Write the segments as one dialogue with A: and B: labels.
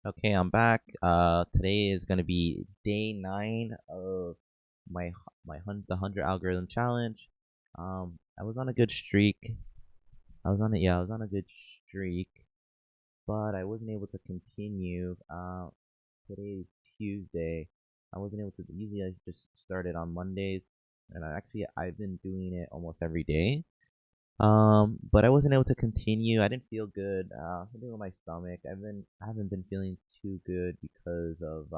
A: Okay, I'm back. Today is gonna be day 9 of my the 100 algorithm challenge. I was on a good streak. I was on a good streak, but I wasn't able to continue. Today is Tuesday. I wasn't able to. Usually, I just started on Mondays, and I've been doing it almost every day. But I wasn't able to continue. I didn't feel good. Something with my stomach. I haven't been feeling too good because of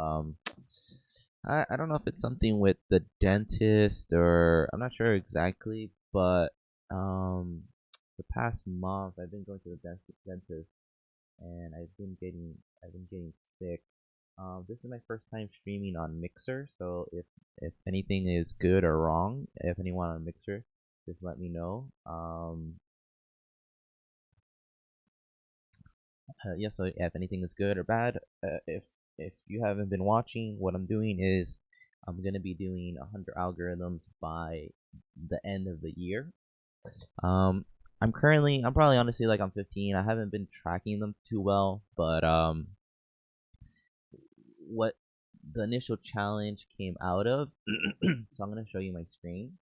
A: I don't know if it's something with the dentist or I'm not sure exactly, but um the past month I've been going to the dentist and I've been getting sick. This is my first time streaming on Mixer, so if anything is good or wrong, if anyone on Mixer, just let me know. Yeah, so if anything is good or bad, if you haven't been watching, what I'm doing is I'm gonna be doing 100 algorithms by the end of the year. Um, I'm probably honestly like I'm 15. I haven't been tracking them too well, but what the initial challenge came out of. So I'm gonna show you my screen.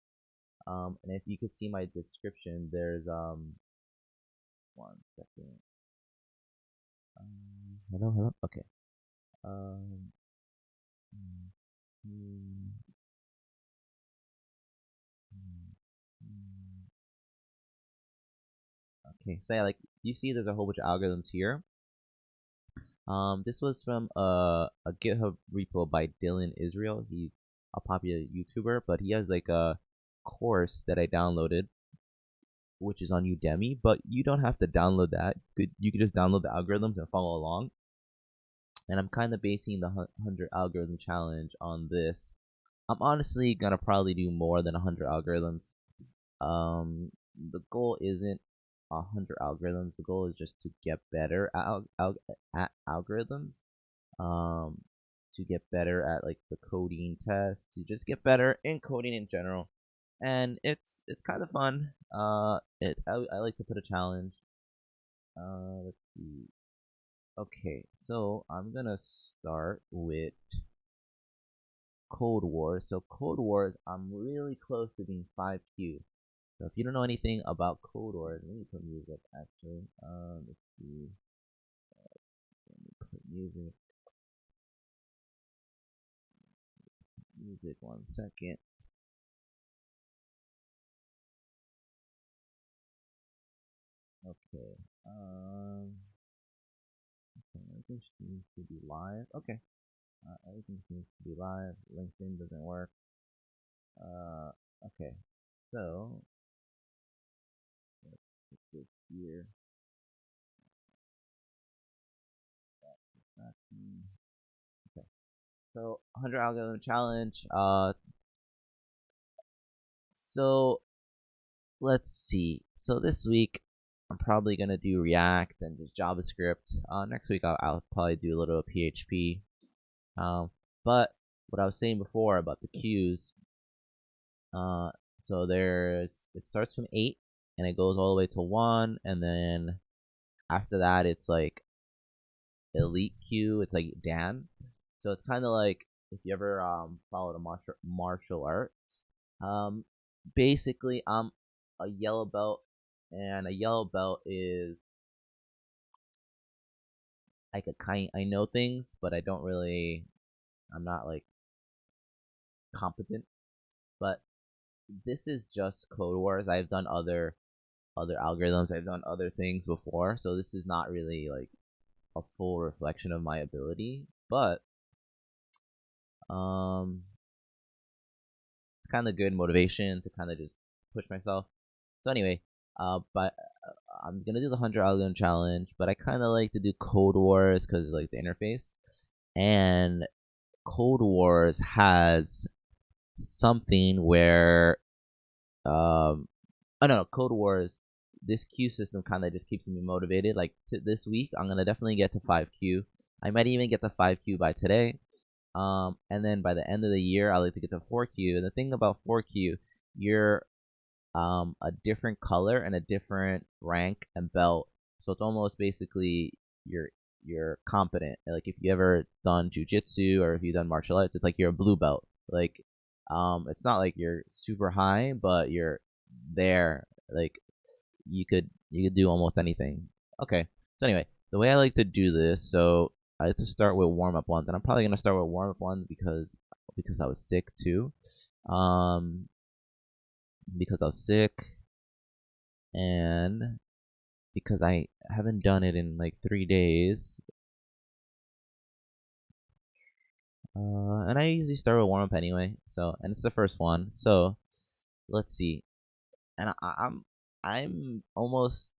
A: And if you could see my description, there's one second. Hello. Okay. Um, mm, mm, mm, okay, so yeah, like you see, there's a whole bunch of algorithms here. This was from a GitHub repo by Dylan Israel. He's a popular YouTuber, but he has like a course that I downloaded, which is on Udemy. But you don't have to download that. You could just download the algorithms and follow along. And I'm kind of basing the 100 algorithm challenge on this. I'm honestly gonna probably do more than 100 algorithms. The goal isn't 100 algorithms. The goal is just to get better at algorithms. Um, to get better at like the coding test. To just get better in coding in general. And it's kind of fun. I like to put a challenge. Let's see. Okay, so I'm gonna start with Code Wars. So Code Wars, I'm really close to being 5Q. So if you don't know anything about Code Wars, let me put music actually. Let's see. Let me put music 1 second. Okay. Okay, everything seems to be live. Okay. Everything seems to be live. LinkedIn doesn't work. Uh, okay. So let's put this here. Okay. So 100 algorithm challenge. So let's see. So this week, I'm probably gonna do React and just JavaScript. Next week, I'll probably do a little PHP. Um, but what I was saying before about the queues, uh, so it starts from 8 and it goes all the way to 1, and then after that, it's like elite queue. It's like Dan. So it's kind of like if you ever followed a martial art. Um, basically, I'm a yellow belt, and a yellow belt is like a kind. I know things, but I don't really. I'm not like competent. But this is just Code Wars. I've done other algorithms. I've done other things before, so this is not really like a full reflection of my ability. But um, it's kind of good motivation to kind of just push myself. So anyway, but I'm gonna do the 100 algorithm challenge, but I kind of like to do Code Wars because like the interface, and Code Wars has something where I don't know, Code Wars. This queue system kind of just keeps me motivated. Like this week, I'm gonna definitely get to 5Q. I might even get to 5Q by today. And then by the end of the year, I like to get to 4Q. And the thing about 4Q, you're a different color and a different rank and belt. So it's almost basically you're you're competent. Like if you ever done jujitsu or if you've done martial arts, it's like you're a blue belt. Like it's not like you're super high, but you're there. Like you could do almost anything. Okay. So anyway, the way I like to do this, so I like to start with warm up ones, and I'm probably gonna start with warm up ones because I was sick too. Um, because I was sick and because I haven't done it in like 3 days. And I usually start with warm up anyway. So and it's the first one. So let's see. And I'm almost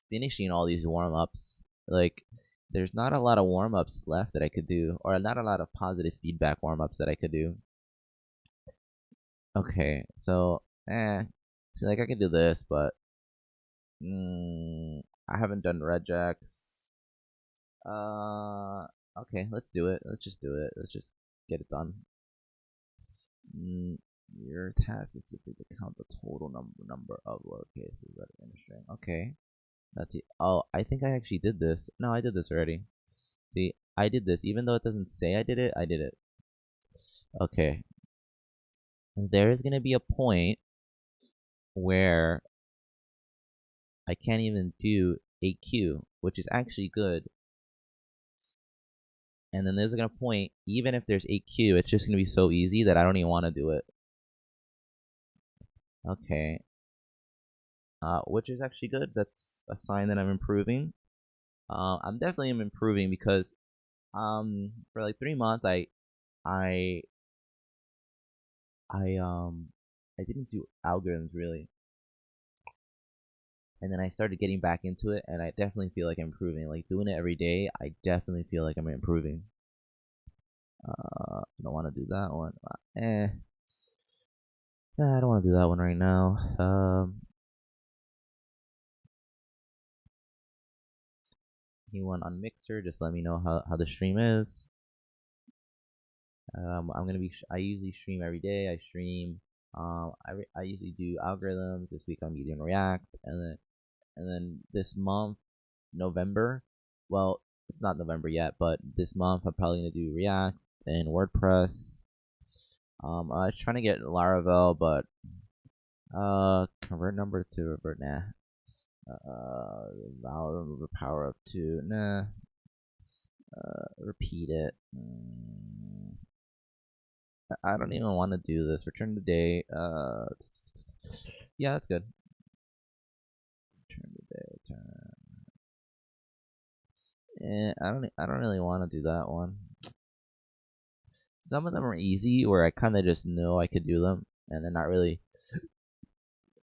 A: finishing all these warm ups. Like there's not a lot of warm ups left that I could do, or not a lot of positive feedback warm ups that I could do. Okay, so so like I could do this, but I haven't done regex. Okay, let's do it. Let's just do it. Let's just get it done. Your task is to count the total number of lowercases that are in a string. Okay, that's it. Oh, I think I actually did this. No, I did this already. See, I did this. Even though it doesn't say I did it, I did it. Okay. There is gonna be a point where I can't even do a queue, which is actually good. And then there's gonna point, even if there's a queue, it's just gonna be so easy that I don't even want to do it. Okay. Which is actually good. That's a sign that I'm improving. I'm definitely improving because for like 3 months I I I didn't do algorithms really, and then I started getting back into it, and I definitely feel like I'm improving. Like doing it every day, I definitely feel like I'm improving. I don't want to do that one. I don't want to do that one right now. Anyone on Mixer, just let me know how the stream is. I'm gonna be. I usually stream every day. I stream. I usually do algorithms. This week I'm doing React, and then this month, November. Well, it's not November yet, but this month I'm probably gonna do React and WordPress. I was trying to get Laravel, but convert number to revert. Nah. Vowel power up to nah. Repeat it. I don't even want to do this. Return the day. Yeah, that's good. Return the day. Return. I don't really want to do that one. Some of them are easy, where I kind of just know I could do them, and they're not really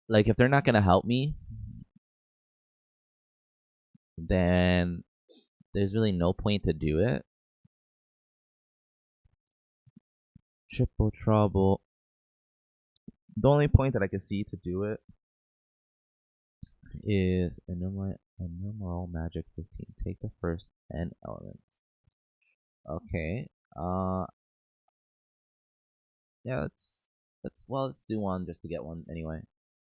A: like if they're not gonna help me, then there's really no point to do it. Triple trouble. The only point that I can see to do it is enumeral magic 15. Take the first n elements. Okay. Yeah, let's do one just to get one anyway.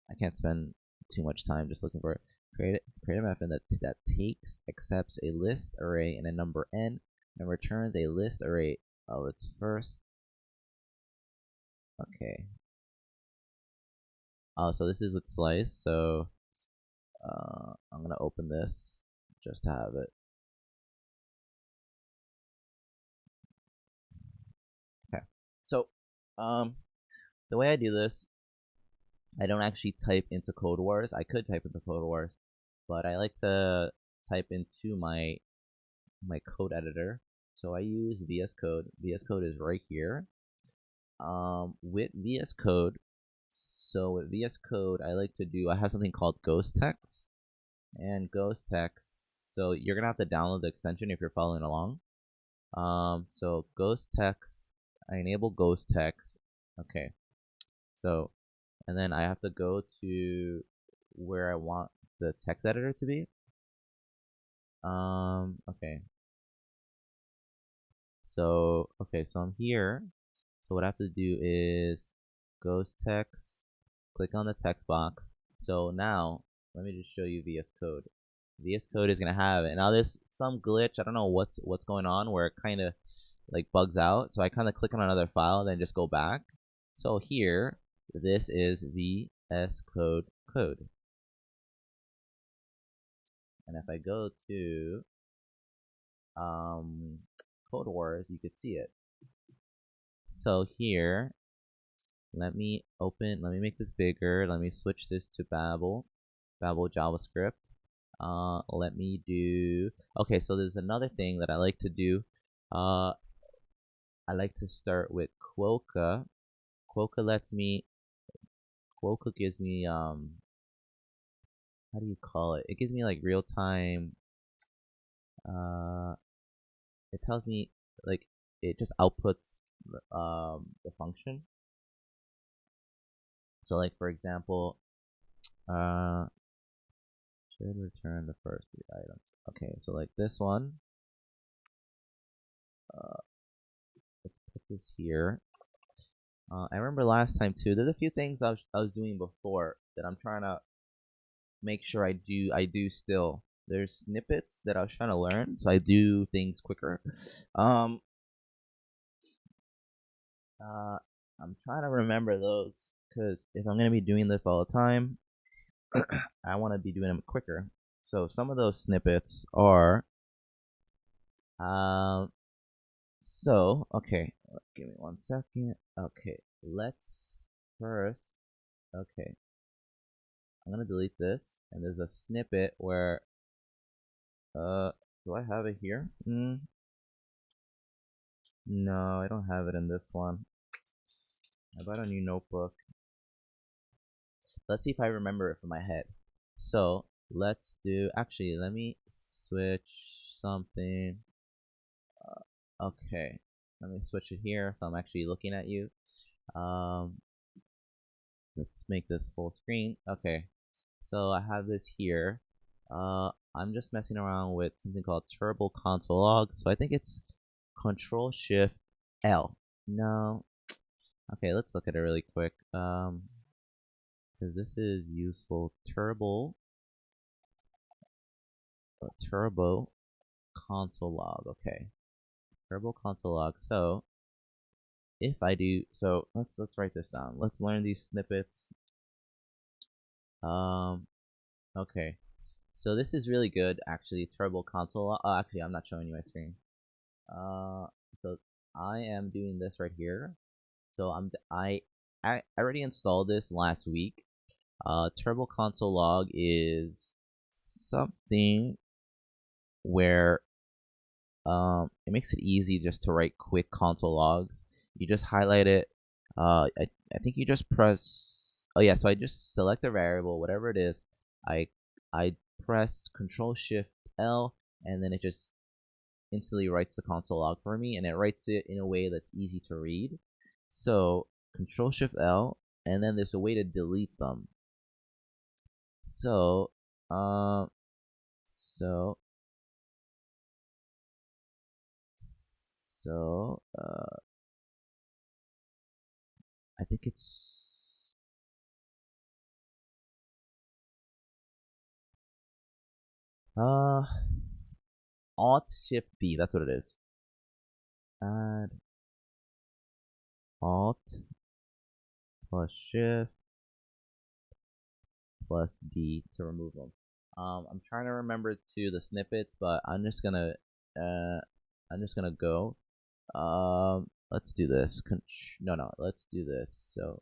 A: I can't spend too much time just looking for it. Create a method that takes, accepts a list array and a number n and returns a list array of its first. Okay. So this is with slice, so I'm gonna open this just to have it. Okay. So the way I do this, I don't actually type into Code Wars. I could type into Code Wars, but I like to type into my code editor. So I use VS Code. VS Code is right here. With VS Code, so with VS Code, I like to do. I have something called Ghost Text, and Ghost Text. So you're gonna have to download the extension if you're following along. So Ghost Text. I enable Ghost Text. Okay. So, and then I have to go to where I want the text editor to be. Okay. So, okay, so I'm here. So what I have to do is Ghost Text, click on the text box. So now, let me just show you VS Code. VS Code is gonna have it. Now there's some glitch. I don't know what's going on where it kind of like bugs out. So I kind of click on another file, then just go back. So here, this is VS Code code. And if I go to Code Wars, you could see it. So here, let me make this bigger. Let me switch this to Babel JavaScript. Let me do, okay, so there's another thing that I like to do. I like to start with Quokka. Quokka gives me, how do you call it? It gives me like real time, it tells me, like, it just outputs, the function. So like, for example, should return the first 3 items. Okay, so like this one, let's put this here. I remember last time too, there's a few things I was doing before that I'm trying to make sure I do still. There's snippets that I was trying to learn, so I do things quicker. I'm trying to remember those, because if I'm gonna be doing this all the time, I want to be doing them quicker. So some of those snippets are, so okay, give me 1 second. Okay, let's first, okay, I'm gonna delete this, and there's a snippet where, do I have it here? No, I don't have it in this one. I bought a new notebook. Let's see if I remember it from my head. So let's do, actually, let me switch something. Okay, let me switch it here so I'm actually looking at you. Let's make this full screen. Okay, so I have this here. I'm just messing around with something called Turbo Console Log. So I think it's Control Shift L. No. Okay, let's look at it really quick. Because this is useful. Turbo Console Log. Okay, Turbo Console Log. So if I do, so let's write this down. Let's learn these snippets. Okay. So this is really good, actually. Turbo Console. Actually, I'm not showing you my screen. So I am doing this right here. So I already installed this last week. Turbo Console Log is something where it makes it easy just to write quick console logs. You just highlight it. I think you just press. Oh yeah, so I just select a variable, whatever it is. I I press Control Shift L, and then it just instantly writes the console log for me, and it writes it in a way that's easy to read. So Control Shift L, and then there's a way to delete them. So so I think it's Alt Shift B. That's what it is. Add Alt plus Shift plus D to remove them. I'm trying to remember to the snippets, but I'm just gonna go. Let's do this. No, let's do this. So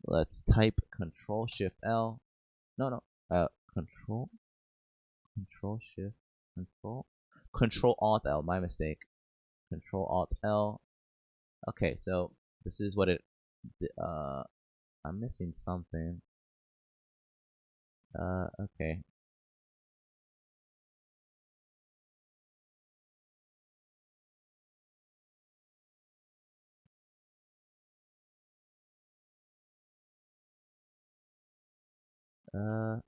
A: let's type Control Shift L. No. Control Shift Control Alt L. My mistake. Control Alt L. Okay, so this is what it. I'm missing something. Okay. Uh,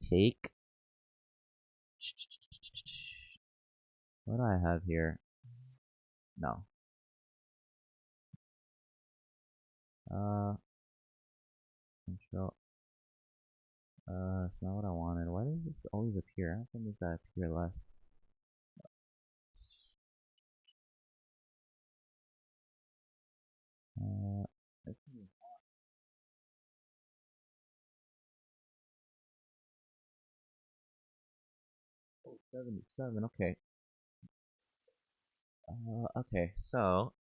A: Take. What do I have here? No. Control. It's not what I wanted. Why does this always appear? How come does that appear less? Uh, let's see. 77. Okay. Okay. So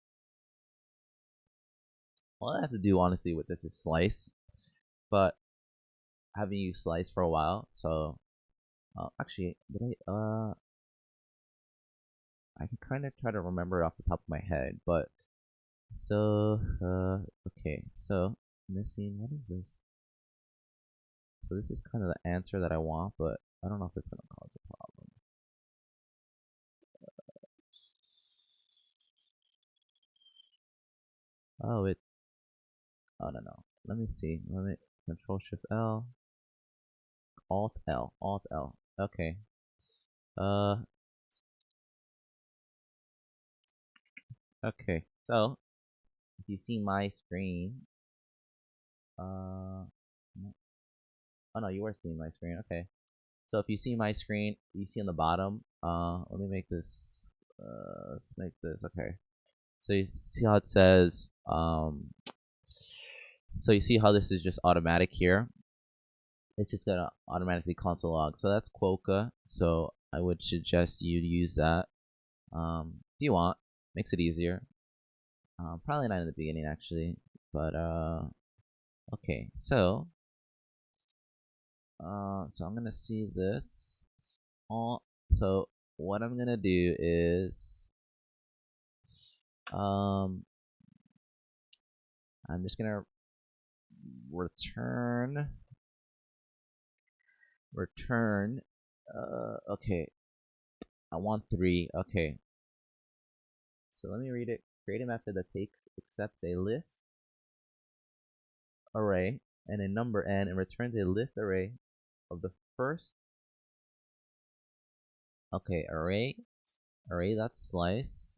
A: all I have to do honestly with this is slice, but I haven't used slice for a while, so actually, did I can kind of try to remember it off the top of my head, but so okay, so missing, what is this? So this is kind of the answer that I want, but I don't know if it's gonna cause a problem. Oh, I don't know. Let me see. Let me Control Shift L, Alt L, Alt L. Okay. Uh, okay. So if you see my screen, no- oh no, you were seeing my screen. Okay. So if you see my screen, you see on the bottom. Let me make this. Let's make this. Okay. So you see how it says. So you see how this is just automatic here. It's just gonna automatically console log. So that's Quokka. So I would suggest you use that. If you want, makes it easier. Probably not in the beginning actually, but okay. So I'm gonna see this. So what I'm gonna do is um I'm just gonna return okay, I want 3. Okay, so let me read it. Create a method that accepts a list array and a number n and returns a list array of the first. Okay, array that's slice.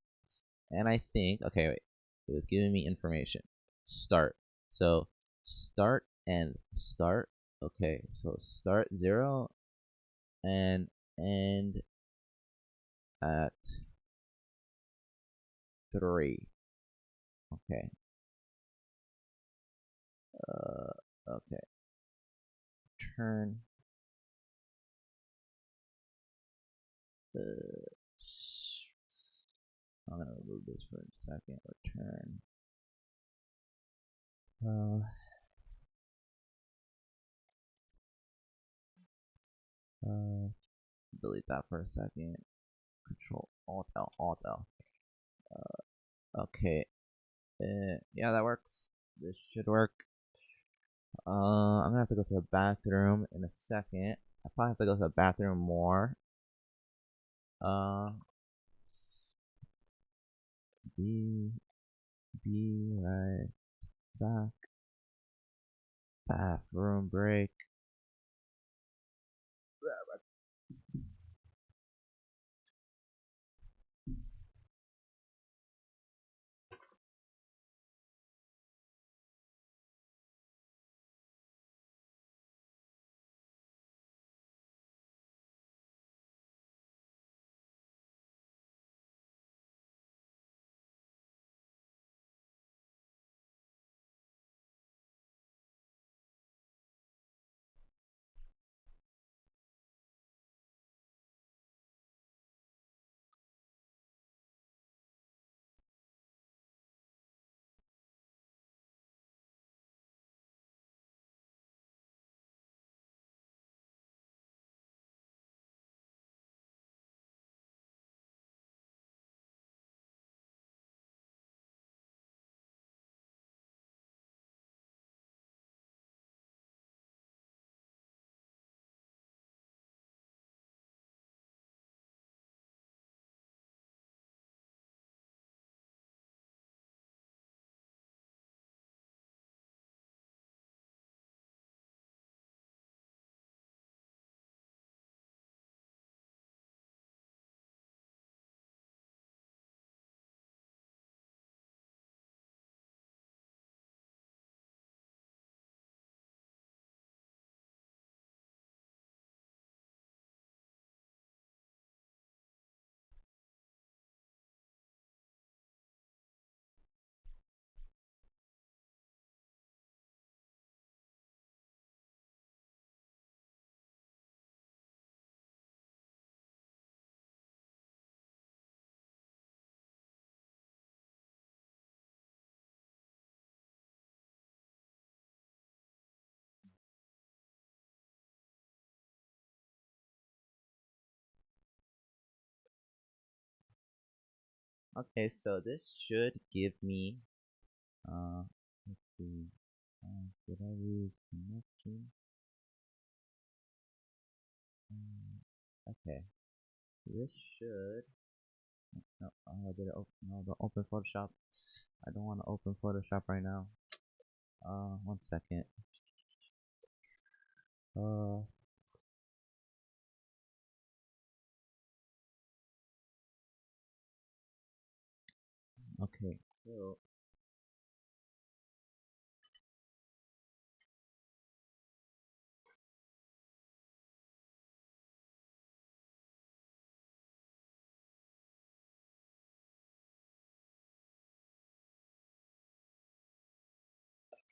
A: And I think, okay, wait, it was giving me information. Start. So start and start. Okay, so start 0 and end at 3. Okay. Okay. Turn the. I'm gonna remove this for a second. Return. Uh, uh, delete that for a second. Control Alt L, Alt L. Okay. Yeah, that works. This should work. I'm gonna have to go to the bathroom in a second. I probably have to go to the bathroom more. Uh, be right back. Bathroom break. Okay, so this should give me, let's see, did I lose connection? Okay, this should, no, did it open, no, don't open Photoshop. I don't want to open Photoshop right now. 1 second. Uh, okay, so,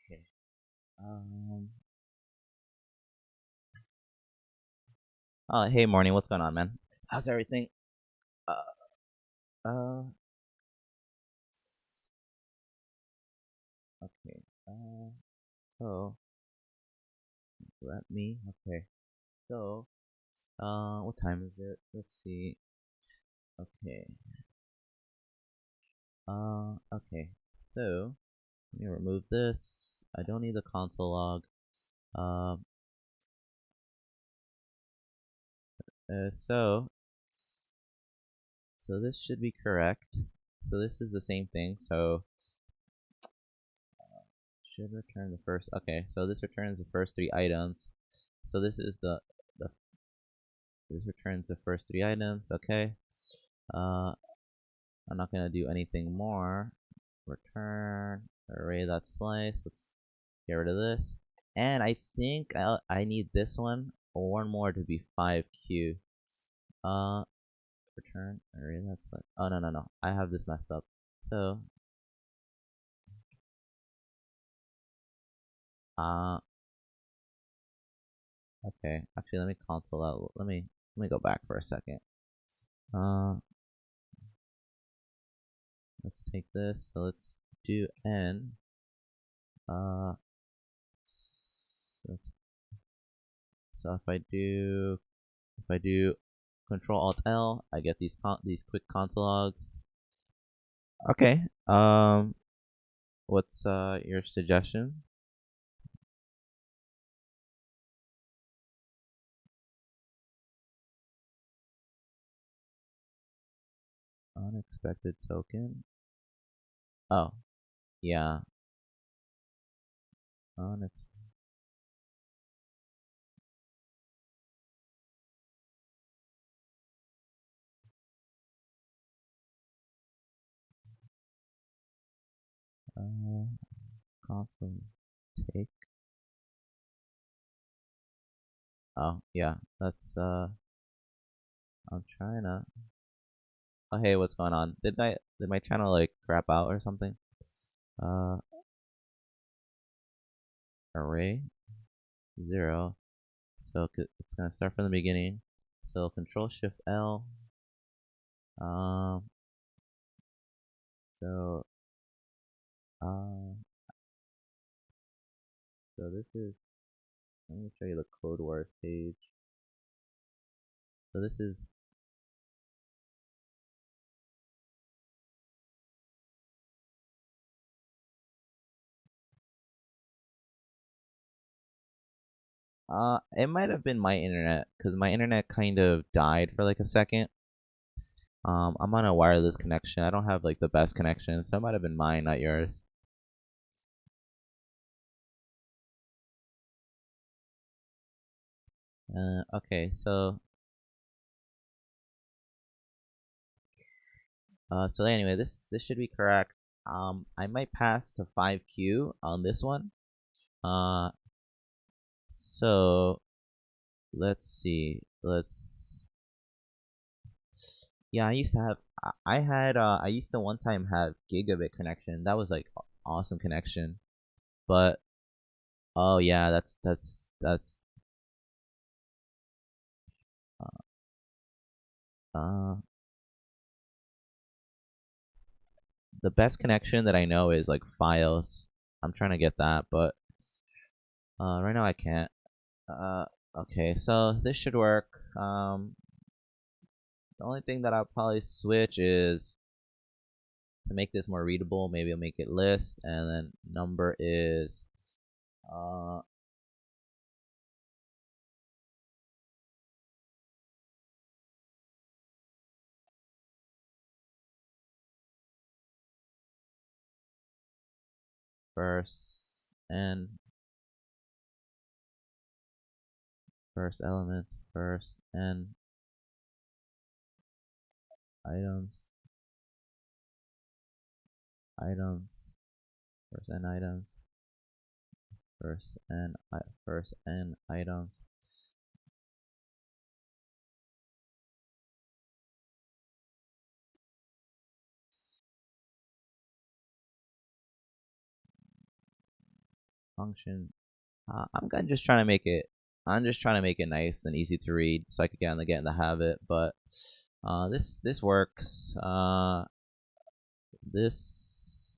A: okay, um, hey, morning, what's going on, man? How's everything? Uh, uh, okay, so, let me, okay, so, what time is it? Let's see, okay, okay, so, let me remove this. I don't need the console log. Um, so this should be correct. So this is the same thing. So should return the first. Okay, so this returns the first three items. So this is the this returns the first three items. Okay. Uh, I'm not gonna do anything more. Return array that slice. Let's get rid of this. And I think I need this one more to be 5Q. Uh, return array that slice. Oh no. I have this messed up. So uh okay. Actually, let me console out. Let me go back for a second. Uh, let's take this. So let's do n. Uh, so, so if I do Control Alt L, I get these quick console logs. Okay. What's your suggestion? Unexpected token. Oh, yeah. Unex uh, console take. Oh, yeah. That's I'm trying to. Oh, hey, what's going on? Did my channel like crap out or something? Uh, array 0. So it's gonna start from the beginning. So Control Shift L. Um. So uh. So this is. Let me show you the Code Wars page. So this is. It might have been my internet, cause my internet kind of died for like a second. I'm on a wireless connection. I don't have like the best connection, so it might have been mine, not yours. Okay, so anyway, this should be correct. I might pass to 5Q on this one. Uh, so let's see. Yeah, I used to have. I had. I used to one time have gigabit connection. That was like awesome connection. But oh yeah, that's. Uh, the best connection that I know is like files. I'm trying to get that, but right now I can't. Uh, okay, so this should work. The only thing that I'll probably switch is to make this more readable, maybe I'll make it list, and then number is first and first element, first and items, items, first and items, first and items. Function. I'm kind of just trying to make it. I'm just trying to make it nice and easy to read, so I could get in the habit. But this works. This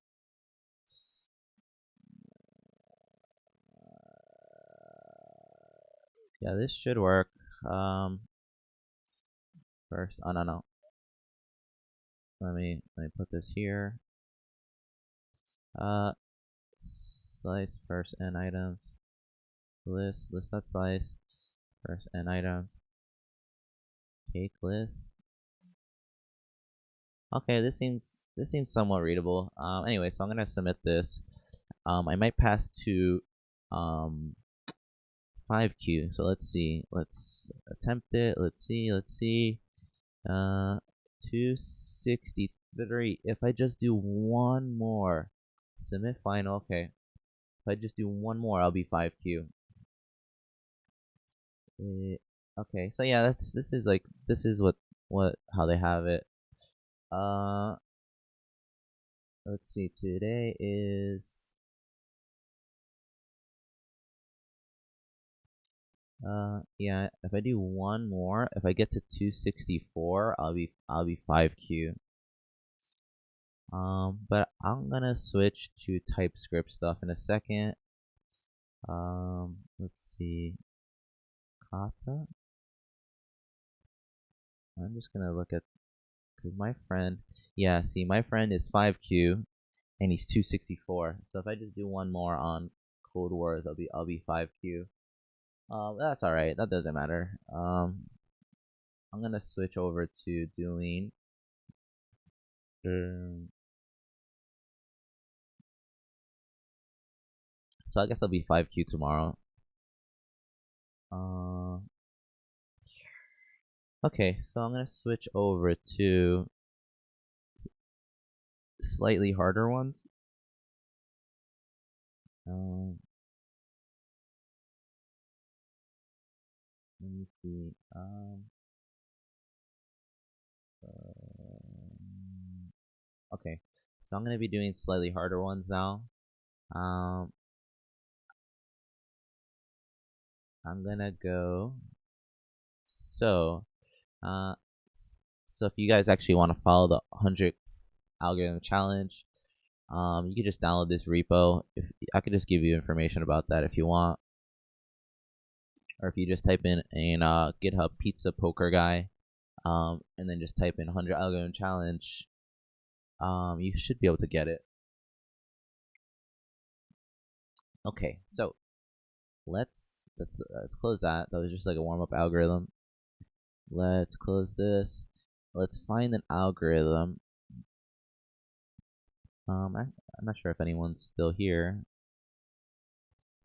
A: yeah, this should work. First, oh no. Let me put this here. Slice first and items. List that slice. First and items. Take list. Okay, this seems somewhat readable. Anyway, so I'm gonna submit this. I might pass to 5Q. So let's see. Let's attempt it. Let's see. 263. If I just do one more, submit final. Okay. If I just do one more, I'll be 5Q. Okay. So yeah, this is what how they have it. Let's see. Today is yeah, if I do one more, if I get to 264, I'll be 5Q. But I'm gonna switch to TypeScript stuff in a second. Let's see. Kata. I'm just gonna look at, cause my friend, yeah, see, my friend is 5Q and he's 264. So if I just do one more on Code Wars, I'll be 5Q. That's all right. That doesn't matter. I'm gonna switch over to doing. So I guess I'll be 5Q tomorrow. Okay, so I'm gonna switch over to slightly harder ones. Let me see. Okay, so I'm gonna be doing slightly harder ones now. I'm gonna go. So, so if you guys actually want to follow the 100 algorithm challenge, you can just download this repo. If I could just give you information about that if you want, or if you just type in GitHub pizza poker guy, and then just type in 100 algorithm challenge, you should be able to get it. Okay, so let's close that. That was just like a warm up algorithm. Let's close this. Let's find an algorithm. I'm not sure if anyone's still here.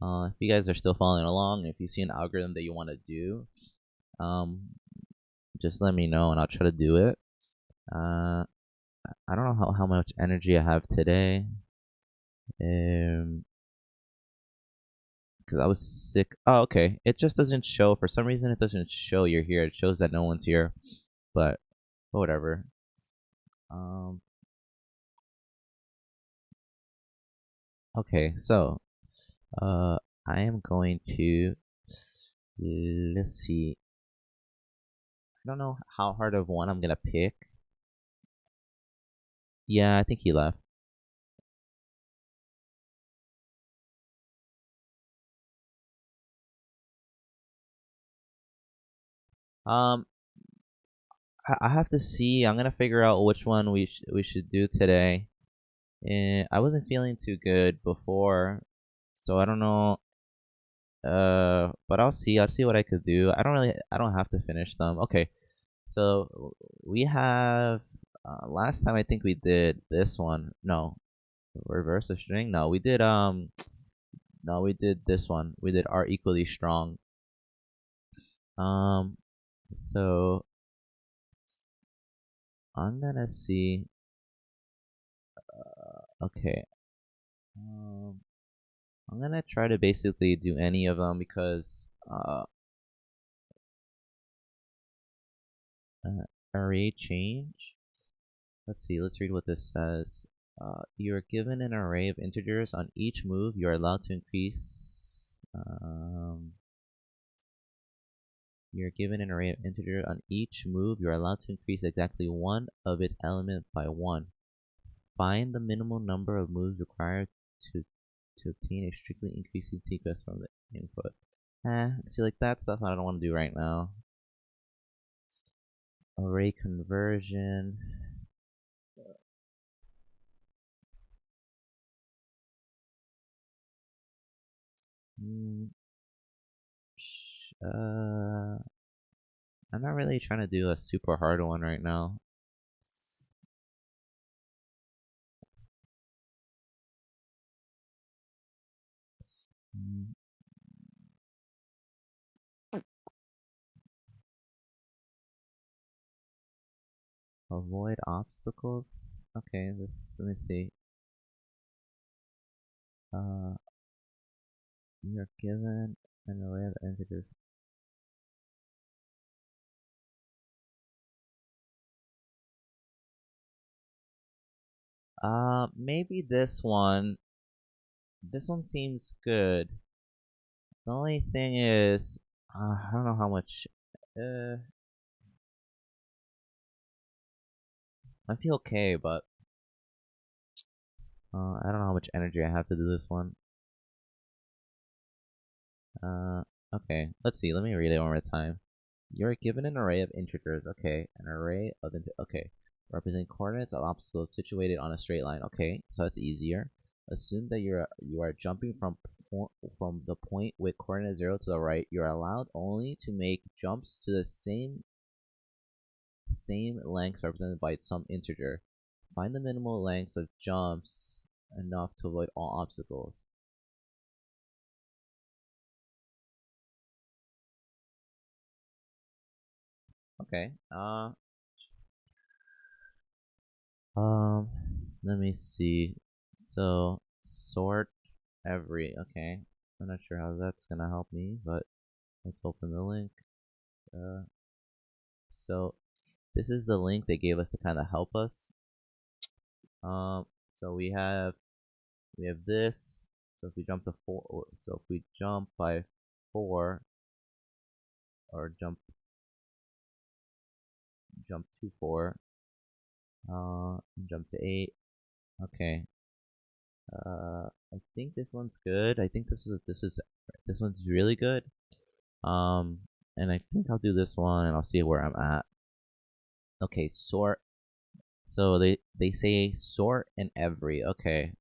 A: If you guys are still following along, if you see an algorithm that you want to do, just let me know and I'll try to do it. I don't know how much energy I have today. Because I was sick. Oh, okay. It just doesn't show. For some reason, it doesn't show you're here. It shows that no one's here. But whatever. Okay, so I am going to, let's see. I don't know how hard of one I'm gonna pick. Yeah, I think he left. Um, I have to see. I'm gonna figure out which one we should do today. and I wasn't feeling too good before, so I don't know. But I'll see what I could do. I don't have to finish them. Okay, so we have last time I think we did this one. No, reverse a string. No, we did no, we did this one. We did are equally strong. Um, so I'm gonna see. Okay. Um, I'm gonna try to basically do any of them because array change. Let's see. Let's read what this says. You are given an array of integers. On each move, you are allowed to increase. You're given an array of integers. On each move, you are allowed to increase exactly one of its elements by one. Find the minimal number of moves required to obtain a strictly increasing sequence from the input. See, like that stuff I don't want to do right now. Array conversion. Mm, I'm not really trying to do a super hard one right now. Mm, avoid obstacles. Okay, let me see. Uh, you're given an array of integers. Maybe this one. This one seems good. The only thing is, I don't know how much. Uh, I feel okay, but I don't know how much energy I have to do this one. Uh, okay, let's see. Let me read it one more time. You're given an array of integers. Okay, an array of okay, representing coordinates of obstacles situated on a straight line. Okay, so it's easier. Assume that you are jumping from the point with coordinate 0 to the right. You're allowed only to make jumps to the same length represented by some integer. Find the minimal lengths of jumps enough to avoid all obstacles. Okay. Um, let me see. So sort every. Okay. I'm not sure how that's gonna help me, but let's open the link. Uh, so this is the link they gave us to kind of help us. So we have this. So if we jump to 4, so if we jump by 4, or jump to 4, jump to 8. Okay. I think this one's good. I think this one's really good. Um, and I think I'll do this one, and I'll see where I'm at. Okay, sort. So they say sort and every. Okay.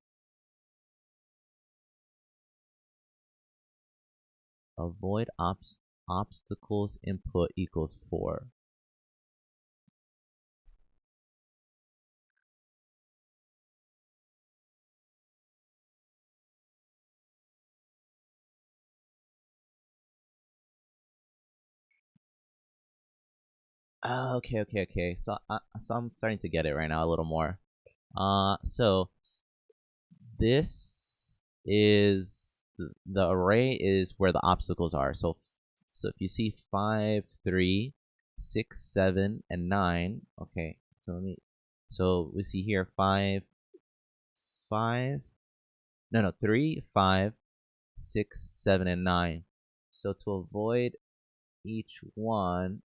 A: Avoid obstacles input equals 4. Okay. So I'm starting to get it right now a little more. So this is the array is where the obstacles are. So if you see 5, 3, 6, 7, and 9. Okay, so we see here 5, 5. No, 3, 5, 6, 7, and 9. So to avoid each one,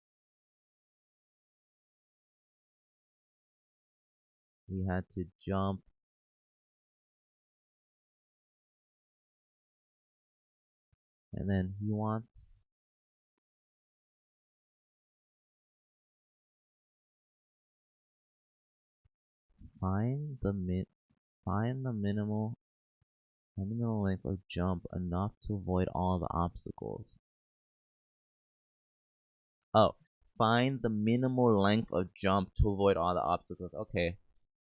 A: we had to jump. And then he wants find the find the minimal length of jump enough to avoid all the obstacles. Oh, find the minimal length of jump to avoid all the obstacles. Okay,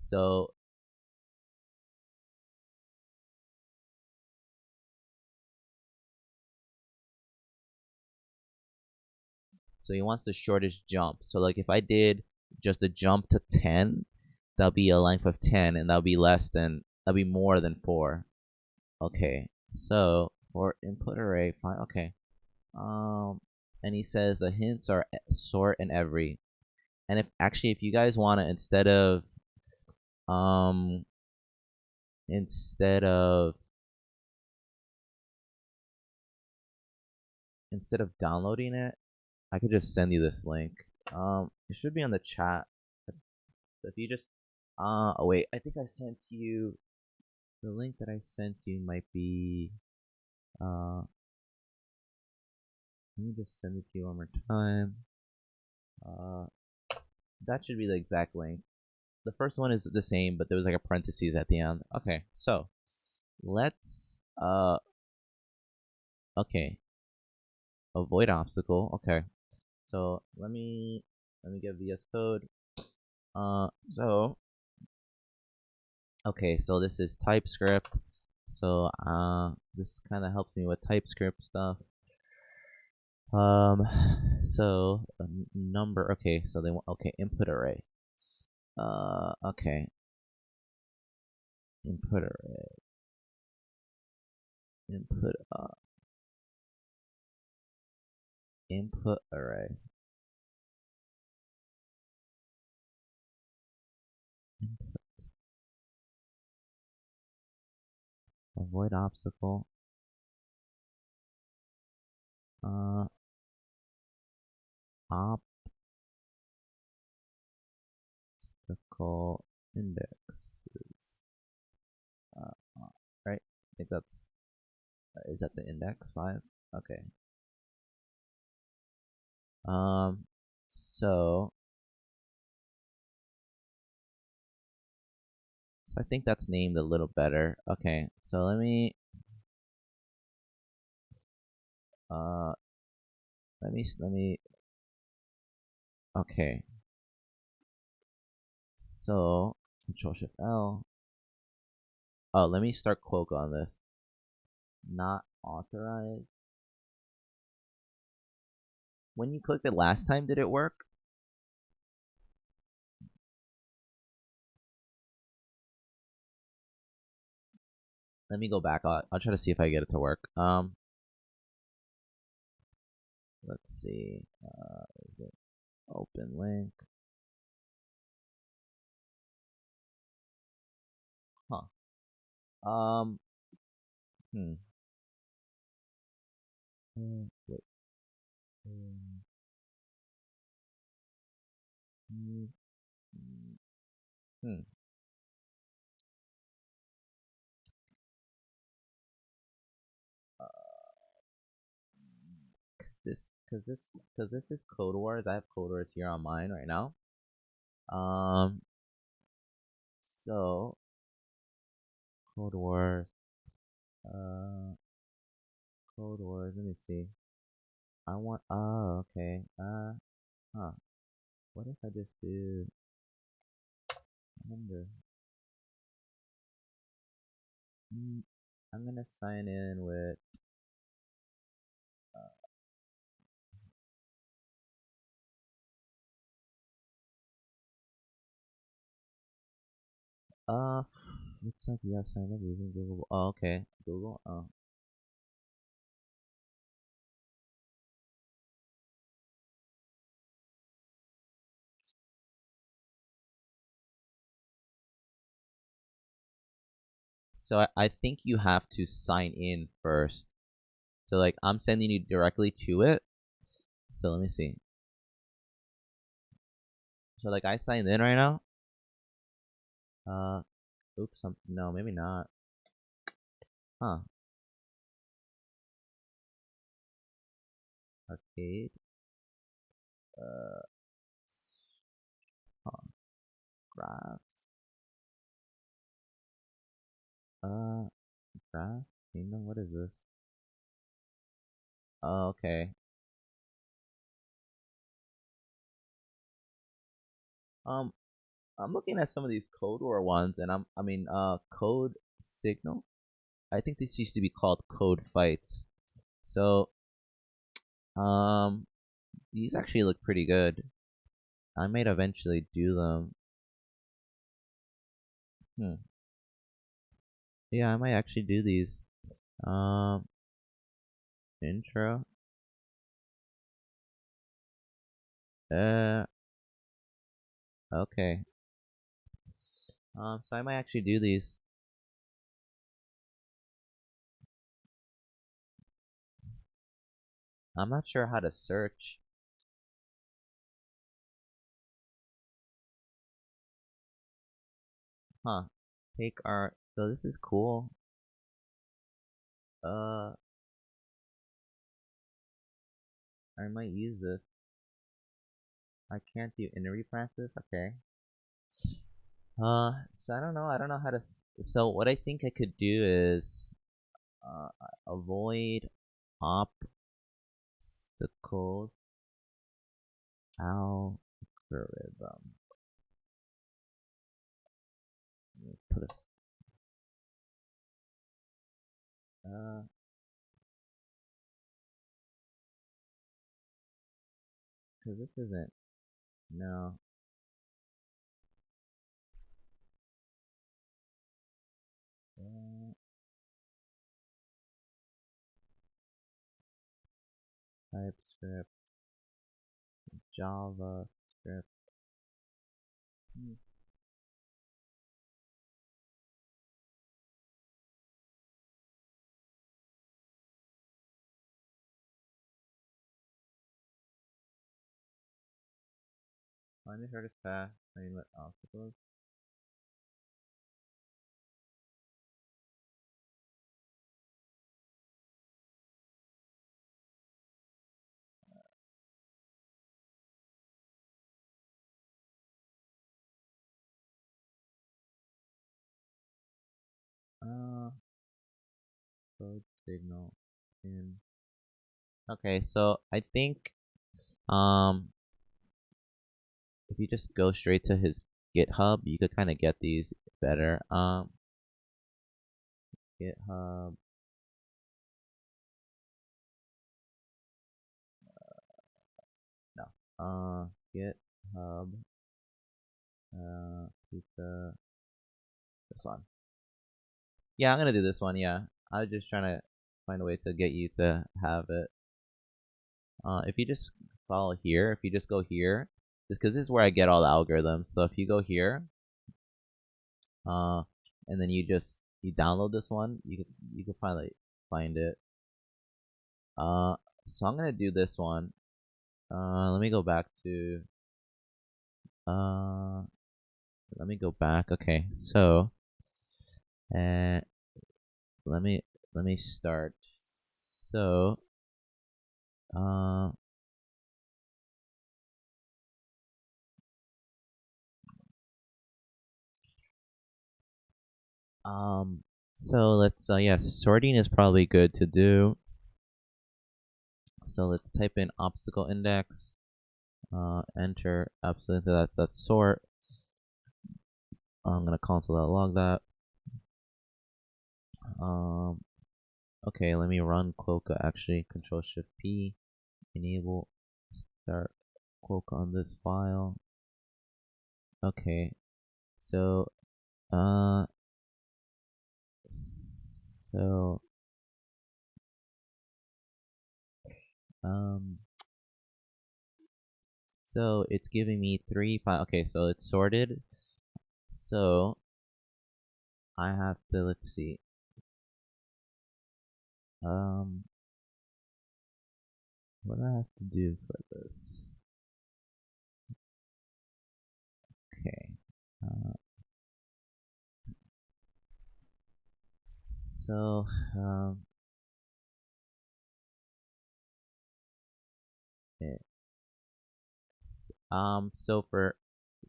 A: so he wants the shortest jump. So like if I did just a jump to 10, that'll be a length of 10, and that'll be more than 4. Okay, so for input array, fine. Okay, and he says the hints are sort and every. And if you guys want to, um instead of downloading it, I could just send you this link. It should be on the chat. So if you just oh wait, I think I sent you the link that I sent you might be let me just send it to you one more time. That should be the exact link. The first one is the same, but there was like a parentheses at the end. Okay, so let's okay, avoid obstacle. Okay, so let me get VS Code. So okay, so this is TypeScript. So this kind of helps me with TypeScript stuff. So number. Okay, so they want input array. Okay, input array. Input array. Input. Avoid obstacle. Obstacle indexes. Right? I think that's is that the index 5? Okay. So I think that's named a little better. Okay, so let me uh let me okay. So Control Shift L. Oh, let me start Quoke on this. Not authorized. When you clicked it last time, did it work? Let me go back. I'll try to see if I get it to work. Let's see. Is it open link? Huh. Hmm. Wait. Hmm. Hmm. Cause this is Code Wars. I have Code Wars here on mine right now. Um. So Code Wars. Uh. Code Wars. Let me see. I want. Oh, okay. Huh. What if I just do? I wonder. I'm gonna sign in with. Uh. Looks like you have signed up using Google. Oh, okay. Google. Oh. So I think you have to sign in first. So like I'm sending you directly to it. So let me see. So like I signed in right now. Oops. No, maybe not. Huh. Arcade. Uh. Huh. Graph. Graph Kingdom. What is this? Oh, okay. Um, I'm looking at some of these Code War ones, and Code Signal. I think this used to be called Code Fights. So, um, these actually look pretty good. I might eventually do them. Hmm. Yeah, I might actually do these. Um, Intro. Uh, okay. So I might actually do these. I'm not sure how to search. Huh. Take art. So this is cool. Uh, I might use this. I can't do interview practice. Okay. So I don't know. I don't know how to. So what I think I could do is uh, avoid obstacles algorithm. Let me put because this isn't no. Uh, TypeScript, JavaScript. Hmm. Find the shortest path. I mean, what obstacles? Uh, Code signal in. Okay, so I think um if you just go straight to his GitHub, you could kind of get these better. GitHub. No. GitHub. Pizza. This one. Yeah, I'm gonna do this one. Yeah, I was just trying to find a way to get you to have it. If you just follow here, if you just go here, just because this is where I get all the algorithms. So if you go here, uh, and then you download this one, you can finally find it. So I'm gonna do this one. Let me go back to uh, let me go back. Okay, so uh, let me let me start. So uh, um, so let's yes, sorting is probably good to do. So let's type in obstacle index. Enter absolutely that's sort. I'm gonna console.log that. Um, okay, let me run Quokka actually. Control Shift P. Enable start Quokka on this file. Okay, so uh, so um, so it's giving me three file. Okay, so it's sorted. So I have to let's see. Um, what do I have to do for this? Okay. Uh, so it, so for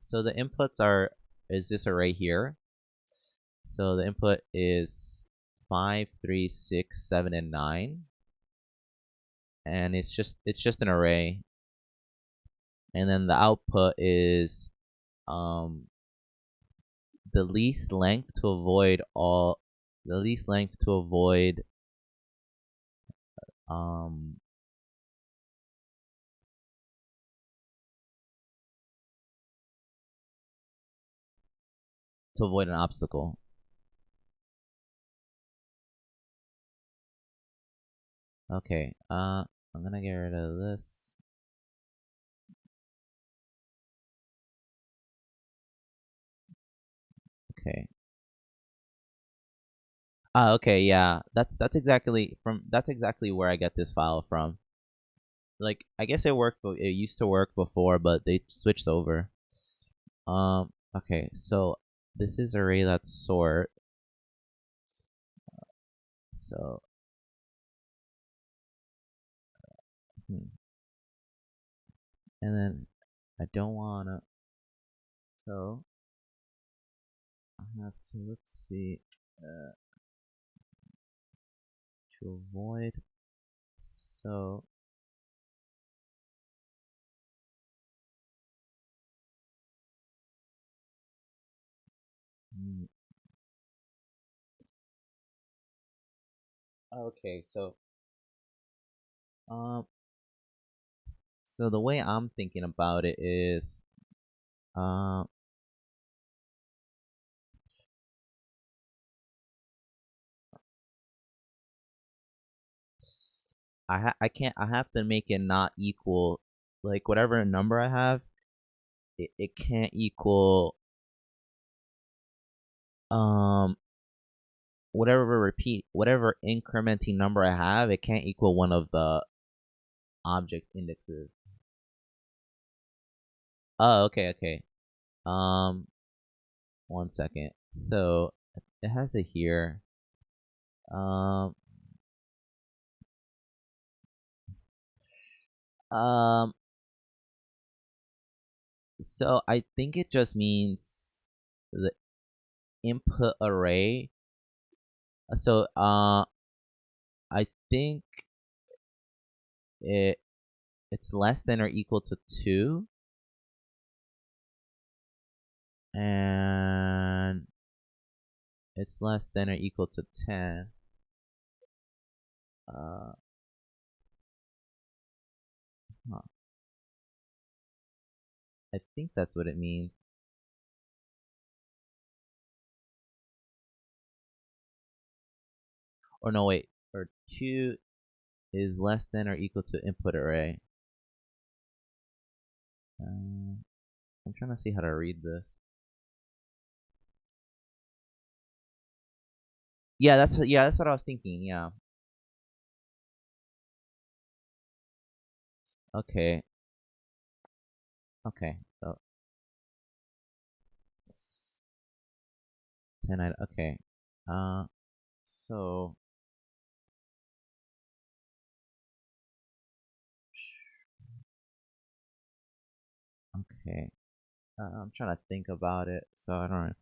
A: so the inputs are is this array here. So the input is 5, 3, 6, 7, and 9, and it's just an array. And then the output is the least length to avoid um to avoid an obstacle. Okay, I'm gonna get rid of this. Okay. Okay, yeah. That's exactly where I get this file from. Like, I guess it used to work before, but they switched over. Okay, so this is array.sort. So, hmm. And then I don't wanna, so I have to, let's see, to avoid, so, hmm, okay, um, so the way I'm thinking about it is, uh, I have to make it not equal, like whatever number I have, it can't equal, um, whatever incrementing number I have, it can't equal one of the object indexes. Oh, okay, okay. Um, 1 second. So it has it here. Um, um, so I think it just means the input array. So I think it it's less than or equal to 2, and it's less than or equal to 10. Uh, huh. I think that's what it means. Or no, wait. Or 2 is less than or equal to input array. I'm trying to see how to read this. Yeah, that's what I was thinking. Yeah. Okay. Okay. So 10. Okay. Uh. So okay. I'm trying to think about it. So I don't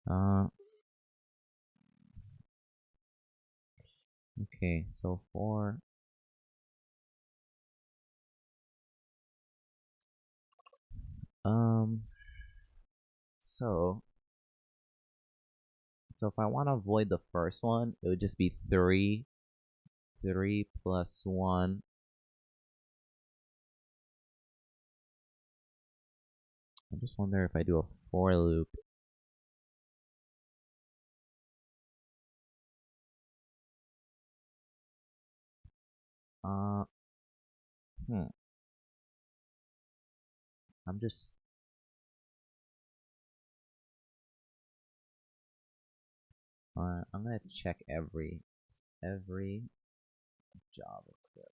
A: know. Okay. So for um. So if I want to avoid the first one, it would just be 3. 3 plus 1. I just wonder if I do a for loop. Uh. Hmm. I'm just. I'm gonna check every JavaScript.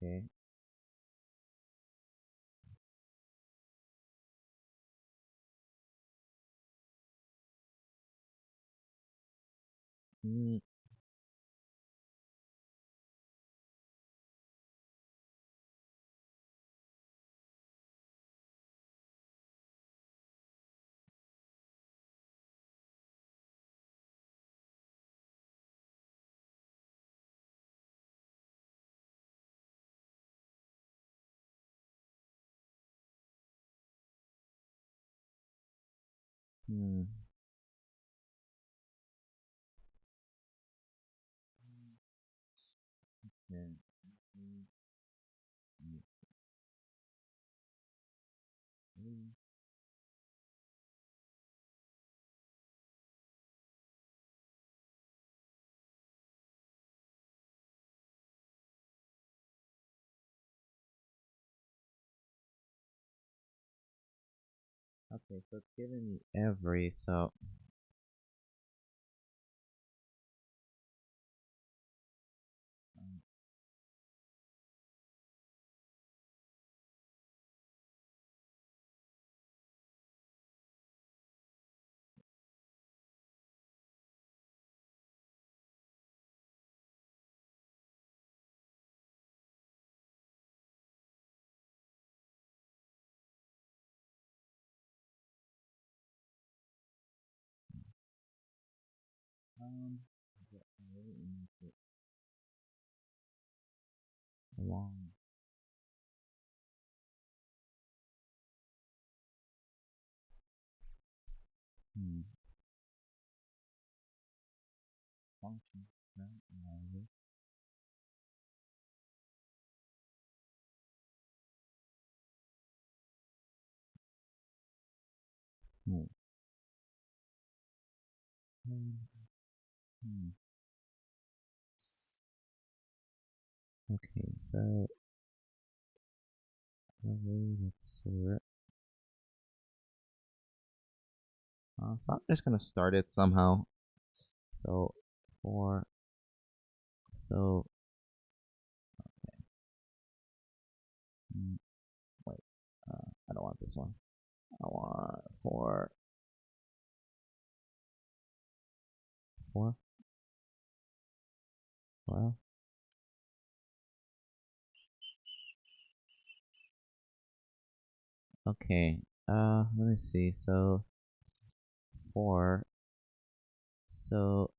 A: Okay. Mm, Hmm. Yeah. Mm, mm, mm. Okay, so it's giving me every, so um, yeah, I really need it long. Hmm. Function. Right? No. Hmm. Hmm. Hmm. Okay, so let's sort. So I'm just gonna start it somehow. So for so mm, wait, I don't want this one. I want four. Well, okay. Let me see. So four. So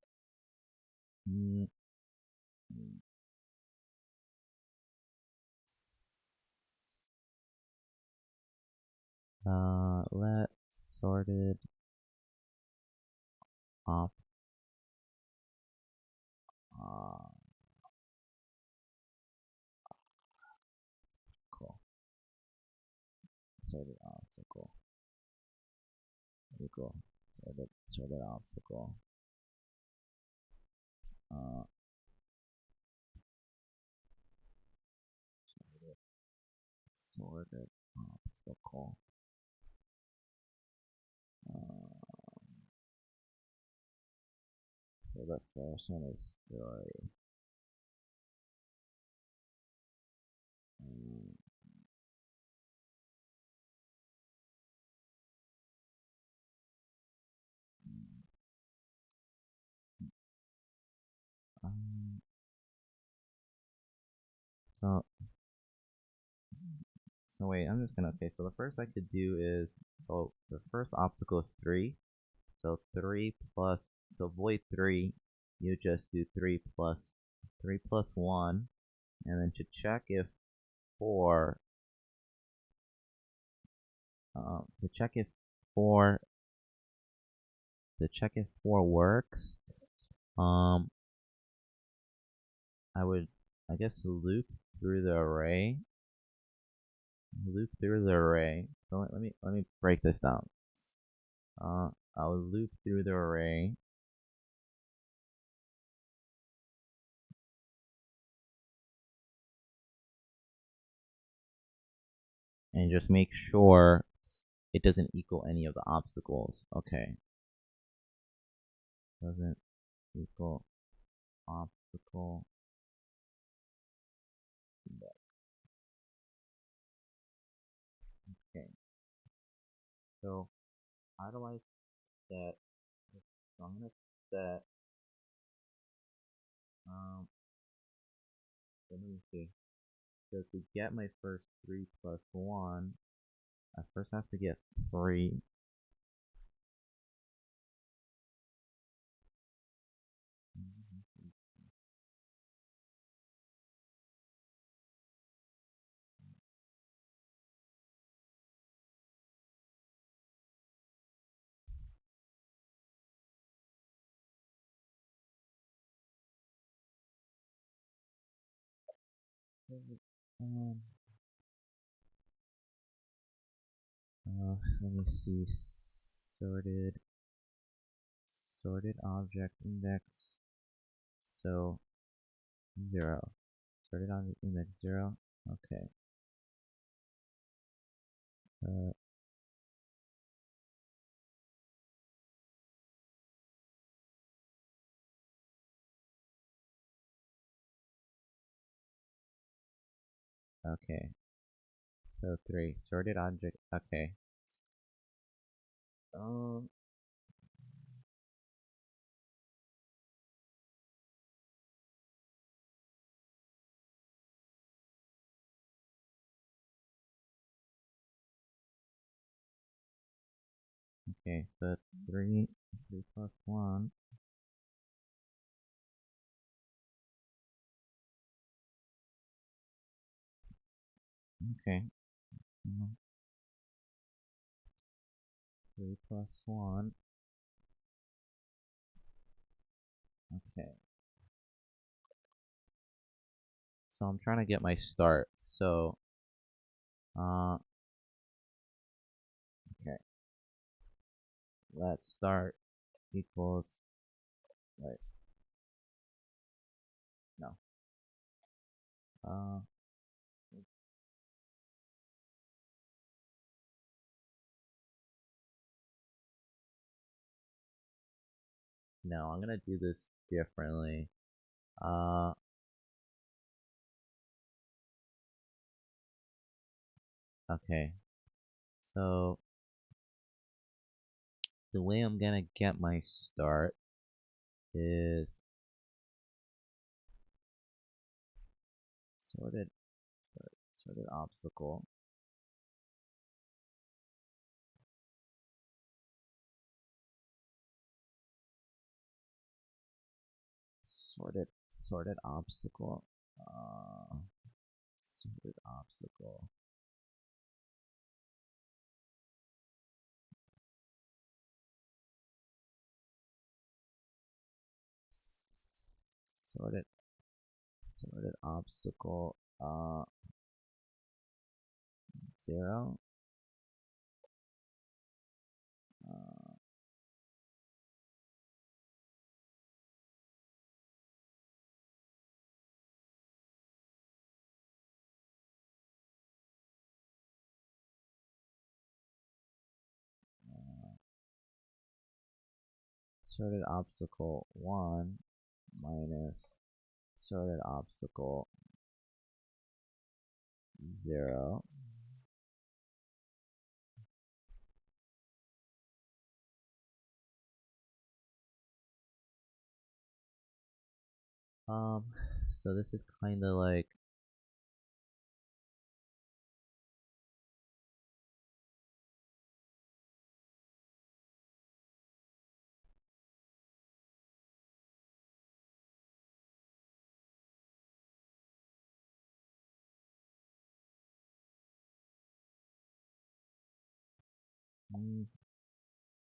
A: mm, mm, let's sorted off. Uh, cool. Sorted obstacle. Equal. Sorted obstacle. Uh, sorted obstacle. Uh, so the first one is story. Um, um, so so wait, I'm just gonna okay. So the first I could do is the first obstacle is 3. So 3 plus to avoid 3, you just do 3 plus 1, and then to check if 4 to check if 4 to check if 4 works. Um, I would I guess loop through the array. So let me break this down. I'll loop through the array and just make sure it doesn't equal any of the obstacles. Okay, doesn't equal obstacle. Okay, so how do I set? So I'm gonna set. Um, let me see. So to get my first 3 plus 1, I first have to get 3. Um, let me see. Sorted, sorted object index. So 0. Sorted object index 0. Okay. Uh, okay. So 3. Sorted object. Okay. Um. Okay. So 3. 3 plus 1. Okay. 3 plus 1. Okay. So I'm trying to get my start. So, uh, okay. Let's start equals, wait, no. Uh, no, I'm gonna do this differently. Uh, okay. So the way I'm gonna get my start is sorted, sorted obstacle. Sorted obstacle. Sorted obstacle. Sorted, sorted obstacle. 0. Uh, sorted obstacle 1 minus sorted obstacle 0. Um, so this is kind of like,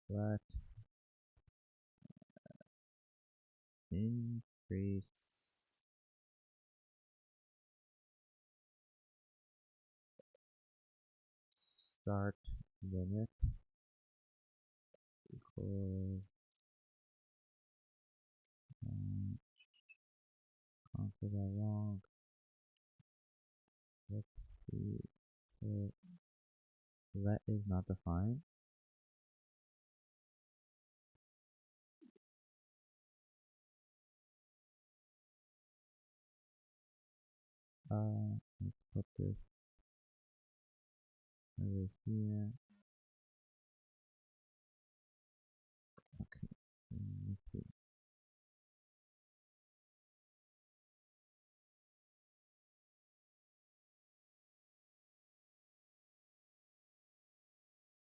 A: but increase start limit equals answer that wrong. Let's see. So let is not defined. Let's put this over here. Okay. Let's see.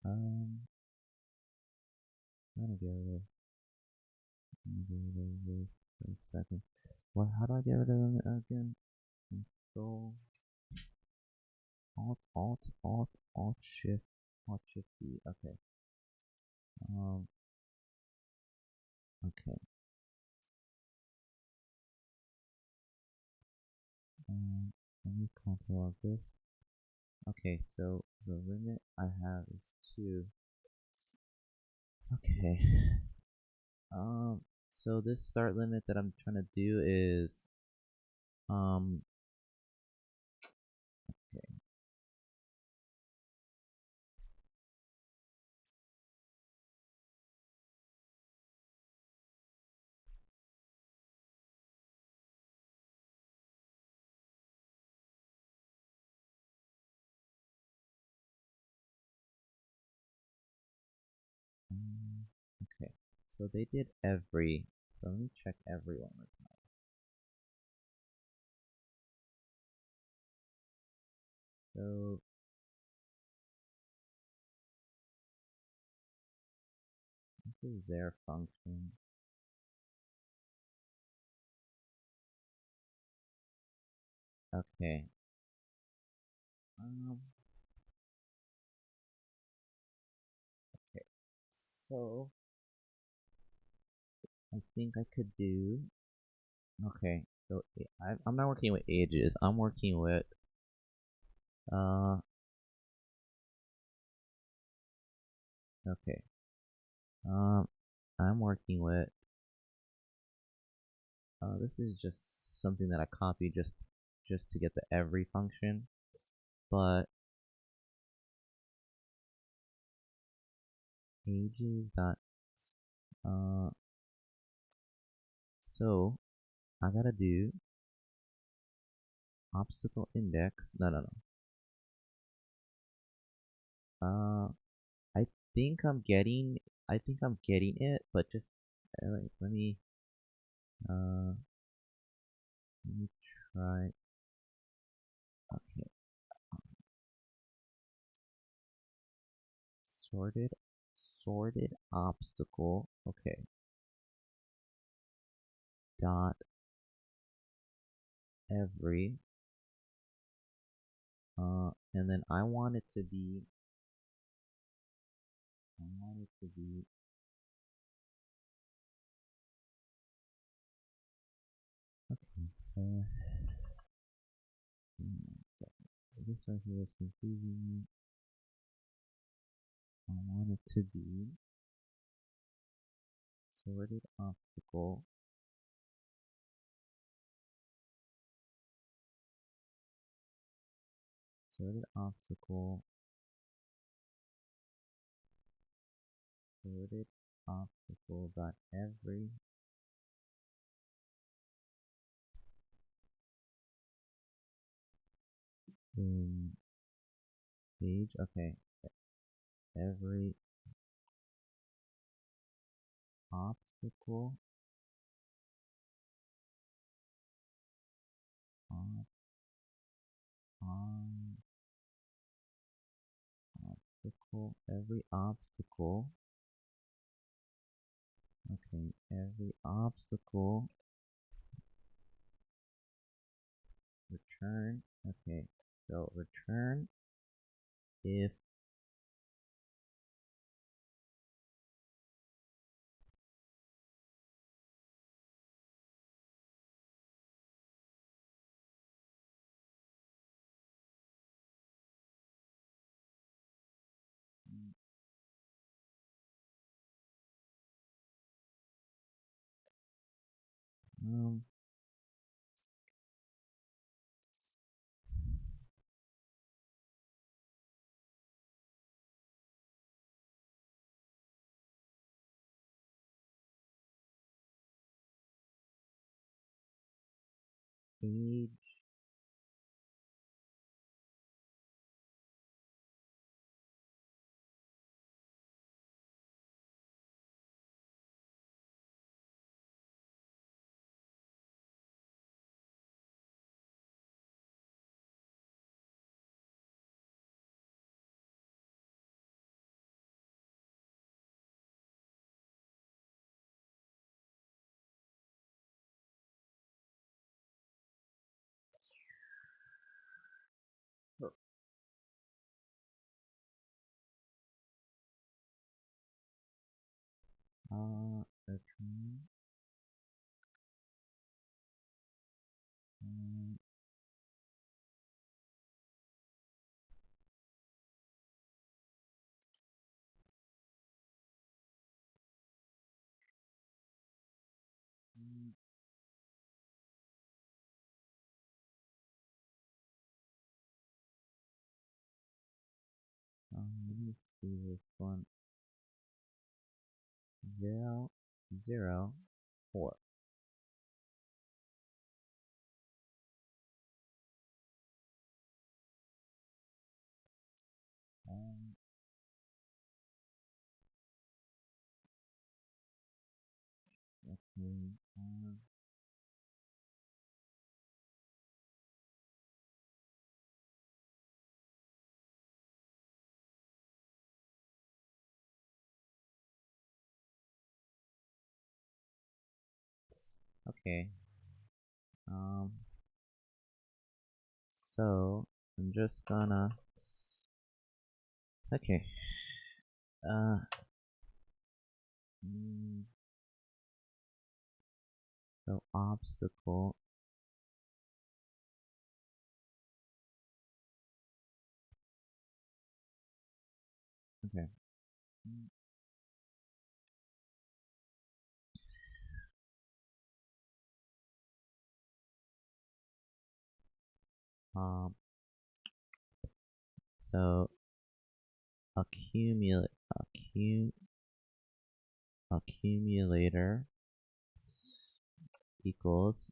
A: I'm gonna get rid of. I'm gonna get rid of this for a second. What? How do I get rid of them again? Control Alt Shift D. Okay. Um. Okay. Um. Let me console log this. Okay, so the limit I have is 2. Okay. So this start limit that I'm trying to do is, okay. Okay, so they did every, so let me check every one more time. So, this is their function. Okay. Okay. So, I think I could do, okay, so I'm not working with ages, I'm working with, okay, I'm working with, this is just something that I copied just to get the every function, but ages dot, so I gotta do obstacle index, no. I think I'm getting, it, but just, let me, uh, let me try, okay, sorted, obstacle, okay, dot every, and then I want it to be, okay, this right here is confusing me. I want it to be sorted obstacle, sorted obstacle, sorted obstacle dot every in page, okay, every obstacle, ob, obstacle, every obstacle, okay, every obstacle, return, okay, so return if um age, return, see this one. 0, 0, 4. Um, okay, okay. Um, so I'm just gonna. Okay. Uh. So obstacle. Okay. Um. So accumulate. Accumulator equals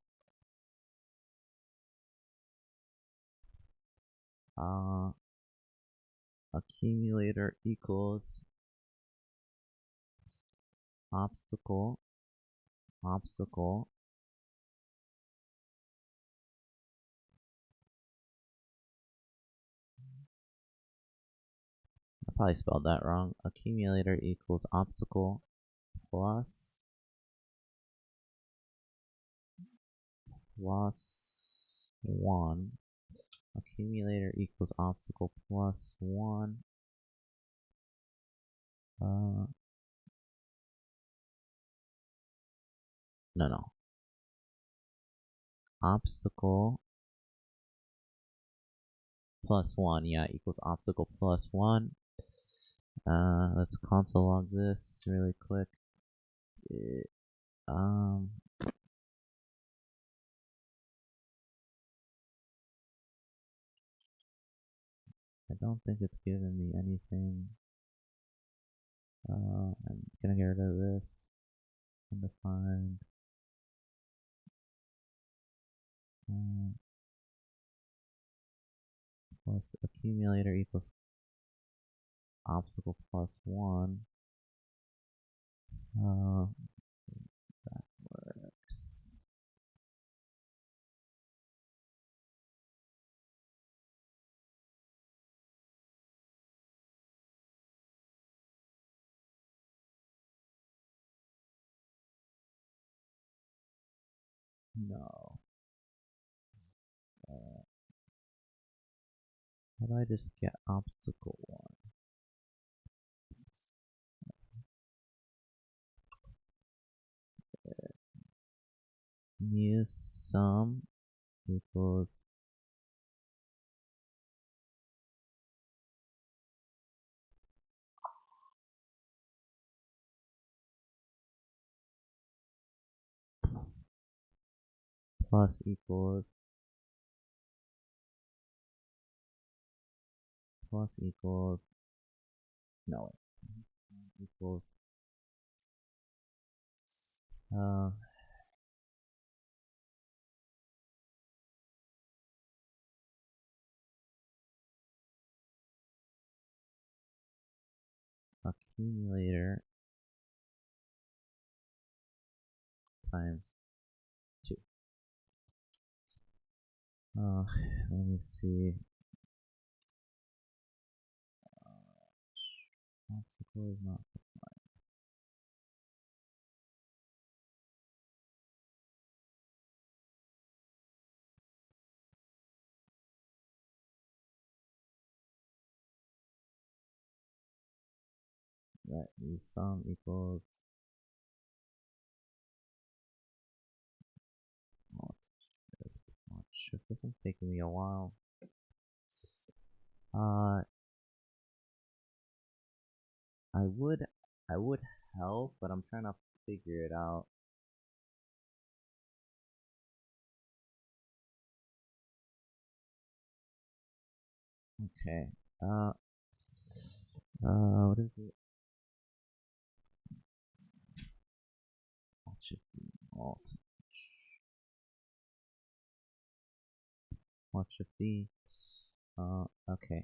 A: accumulator equals obstacle I probably spelled that wrong. Accumulator equals obstacle plus 1. Accumulator equals obstacle plus 1. No. Obstacle plus 1, yeah, equals obstacle plus 1. Let's console log this really quick. I don't think it's giving me anything. I'm gonna get rid of this. Undefined. Plus accumulator equals obstacle plus 1. That works. No. How do I just get obstacle 1? New sum equals plus equals no equals uh accumulator times 2. Let me see. Obstacle is not that. New sum equals oh, this one's taking me a while. I would help, but I'm trying to figure it out. Okay. What is it? Alt Shift D, Alt Shift D. Okay.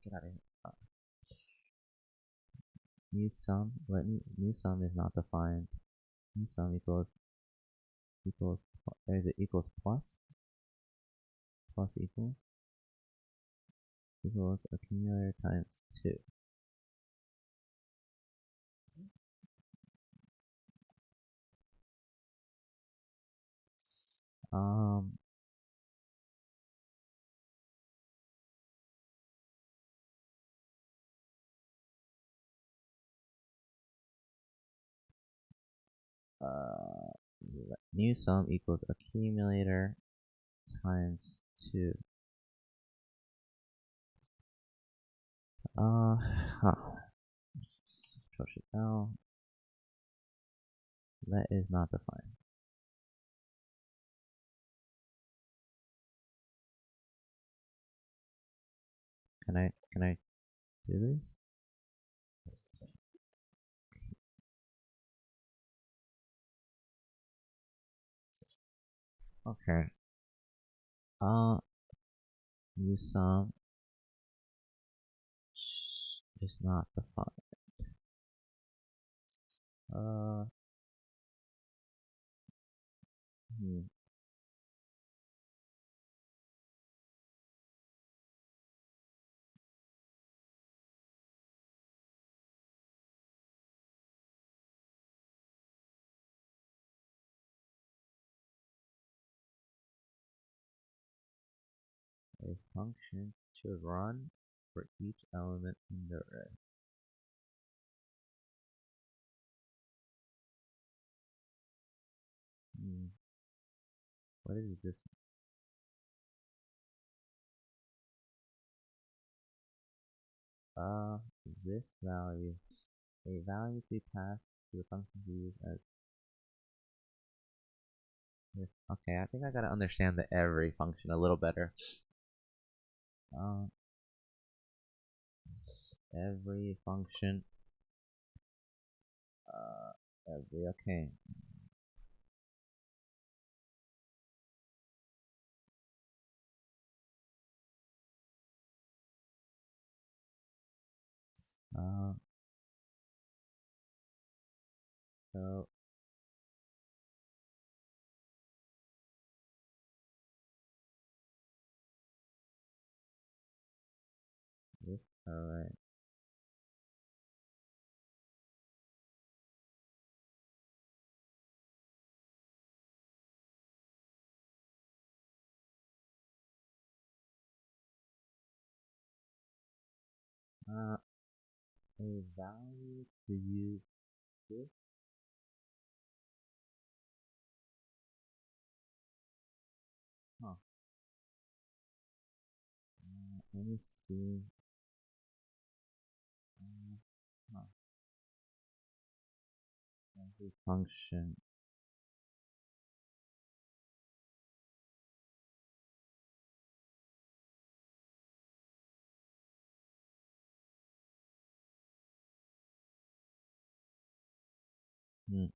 A: Get out of here. New sum. New sum is not defined. New sum equals. Is it equals plus? Plus equals accumulator times 2. Um. New sum equals accumulator times 2. Huh. Push it down. That is not defined. Can I do this? Okay. New sum is not defined. Hmm. A function to run for each element in the array. What is this? This value. A value to be passed to the function to use as this. Okay, I think I gotta understand the every function a little better. Every function. Every, okay. So this array. A value to use this. Huh. Let me see. Huh. Every function. Hmm.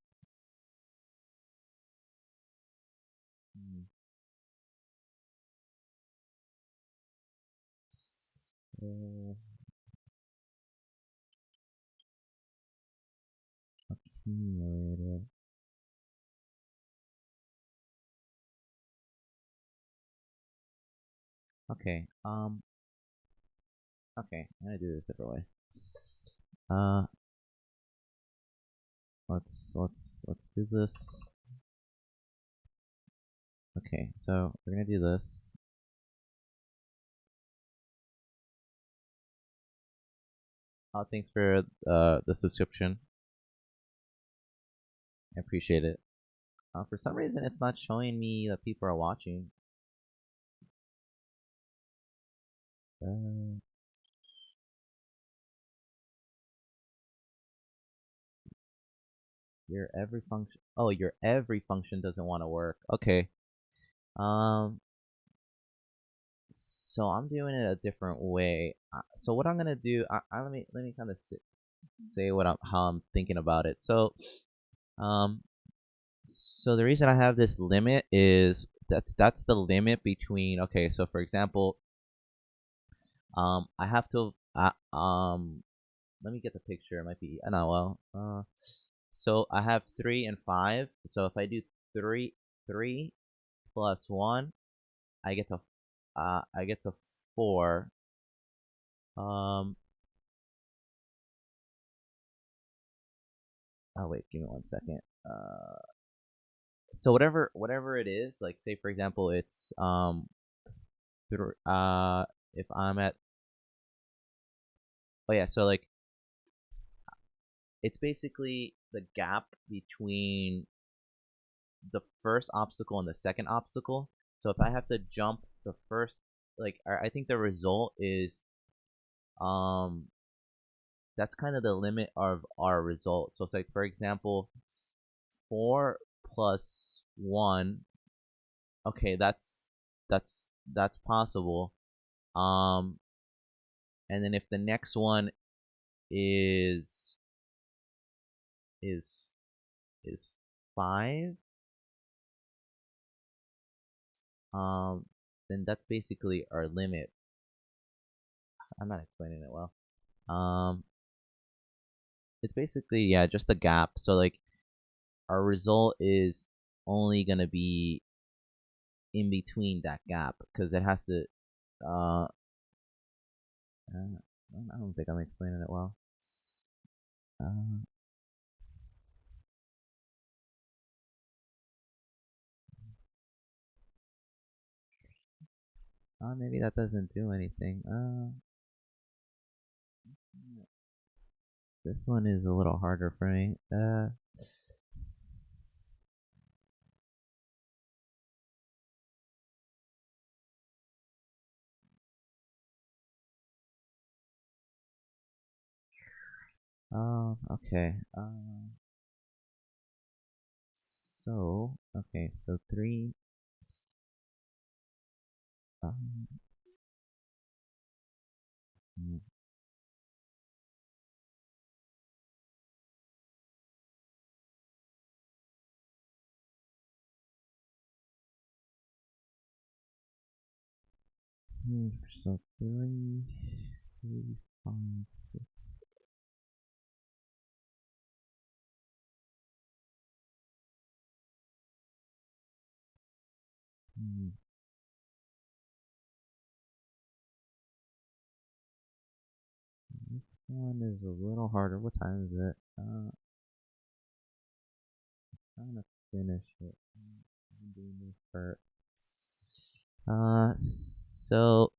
A: Hmm. Accumulator. Okay. Okay. I'm gonna do this a different way. Uh. Let's do this. Okay. So we're gonna do this. Thanks for the subscription. I appreciate it. For some reason, it's not showing me that people are watching. Your every function. Oh, your every function doesn't want to work. Okay. So so I'm doing it a different way. So what I'm gonna do, let me kind of say how I'm thinking about it. Um, so the reason I have this limit is that's the limit between. Okay, so for example, I have to let me get the picture. It might be no well. So I have 3 and 5. So if I do 3 plus 1, I get to I get to 4. Um, oh wait, give me 1 second. So whatever it is, like say for example, it's if I'm at, oh yeah, so like it's basically the gap between the first obstacle and the second obstacle. So if I have to jump the first, like I think the result is um that's kind of the limit of our result. So it's like for example, 4 plus 1. Okay, that's possible. Um, and then if the next one is is is 5, um, then that's basically our limit. I'm not explaining it well. Um, it's basically, yeah, just the gap. So like our result is only gonna be in between that gap because it has to. I don't think I'm explaining it well. Uh, Maybe that doesn't do anything. This one is a little harder for me. Okay. So okay, so 3. Um, hmm, so 3, 5, 6. Hmm, this one is a little harder. What time is it? Trying to finish it. I'm doing this part. So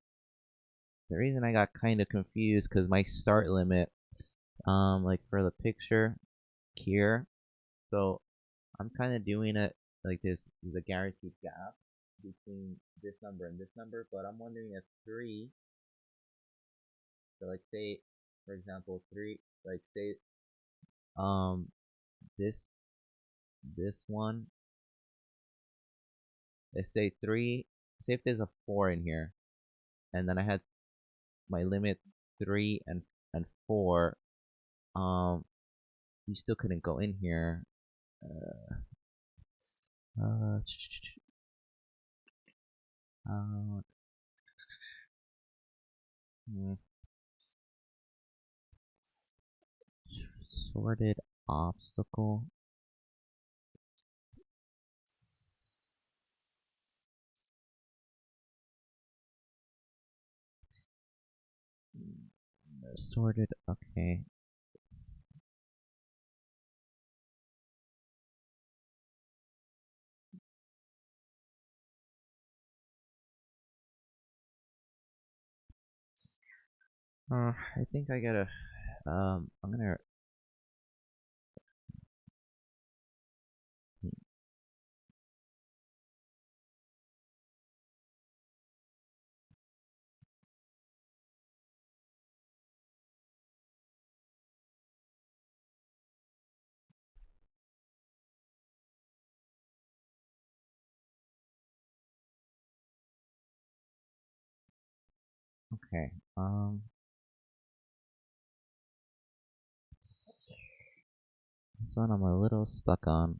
A: the reason I got kind of confused because my start limit, like for the picture here, so I'm kind of doing it like this is a guaranteed gap between this number and this number, but I'm wondering if 3, so like say, for example, 3, like say, um, this, this one, let's say 3, say if there's a 4 in here, and then I had my limit 3 and 4, um, you still couldn't go in here. Uh, uh, uh, hmm, sorted obstacle. Sorted. Okay. I think I gotta. I'm gonna. Okay. This one I'm a little stuck on.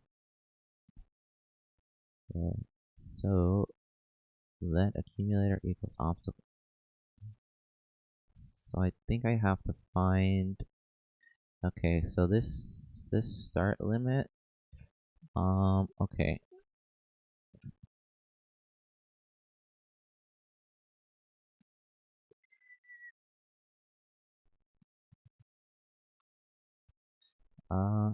A: Okay. So let accumulator equals obstacle. So I think I have to find. Okay, so this start limit. Okay. Uh,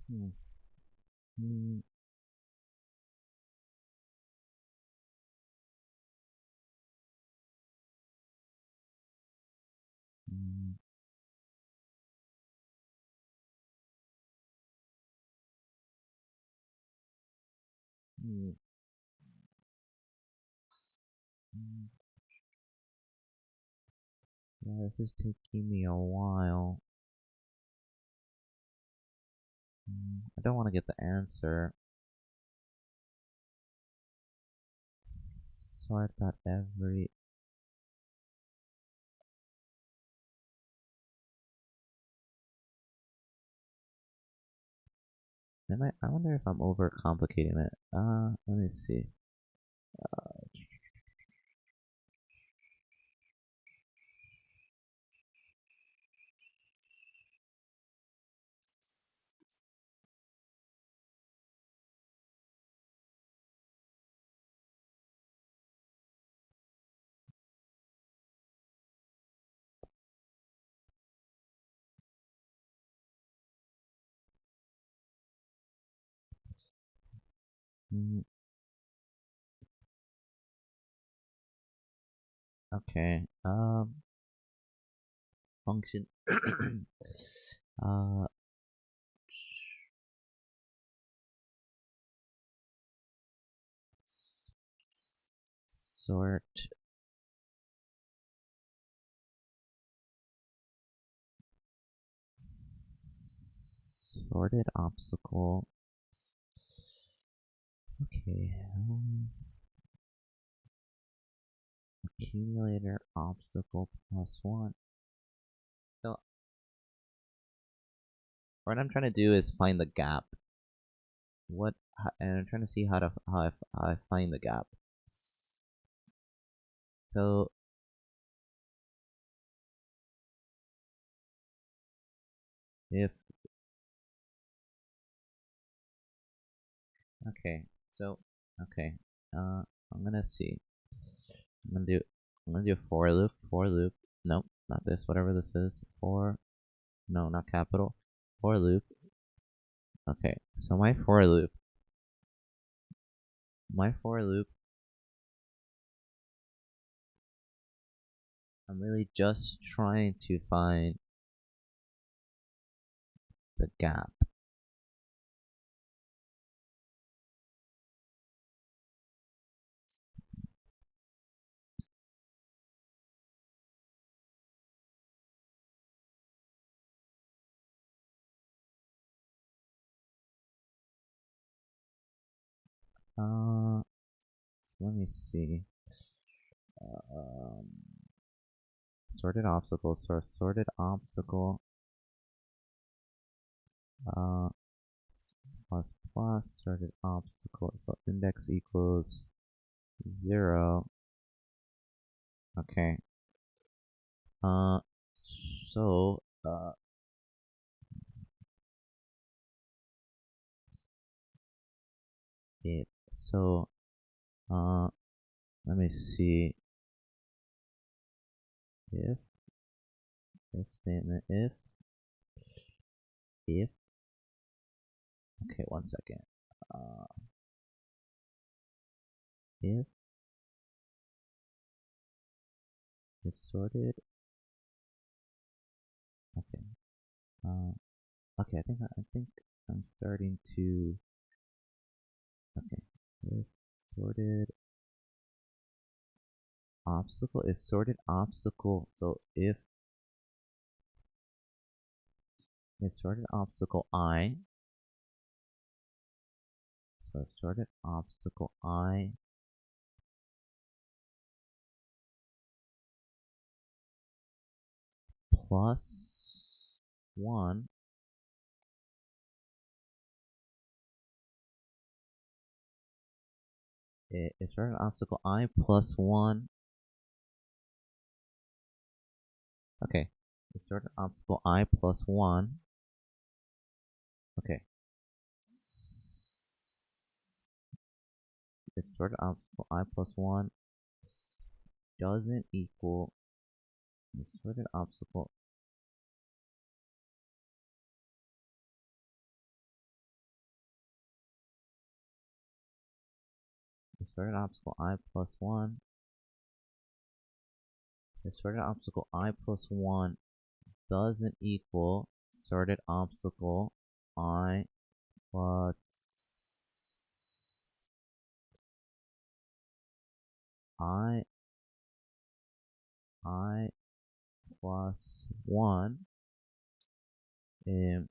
A: hmm, hmm, hmm, hmm, hmm. Yeah, this is taking me a while. I don't want to get the answer. Sort that every. I wonder if I'm overcomplicating it. Let me see. Mm, okay. Function. uh, sort. Sorted obstacle. Okay. Accumulator obstacle plus one. So what I'm trying to do is find the gap. And I'm trying to see how I find the gap. So if okay, so okay, I'm gonna see. I'm gonna do I'm gonna do a for loop. Nope, not this. Whatever this is. For no, not capital. For loop. Okay, so my for loop. I'm really just trying to find the gap. Uh, let me see. Um, sorted obstacles. So sorted obstacle. Uh, plus plus sorted obstacle. So index equals 0. Okay. Uh, so it so uh let me see if statement if okay, one second. Uh, if sorted. Okay. Okay, I think I'm starting to. Okay, if sorted obstacle is sorted obstacle. So if it's sorted obstacle I, so sorted obstacle I plus 1 is sorted obstacle I plus 1. Okay, it's sorted obstacle I plus 1. Okay. It's sorted obstacle I plus 1 doesn't equal the sorted obstacle. The sorted obstacle I plus 1. The sorted obstacle I plus 1 doesn't equal sorted obstacle I plus I I plus 1 and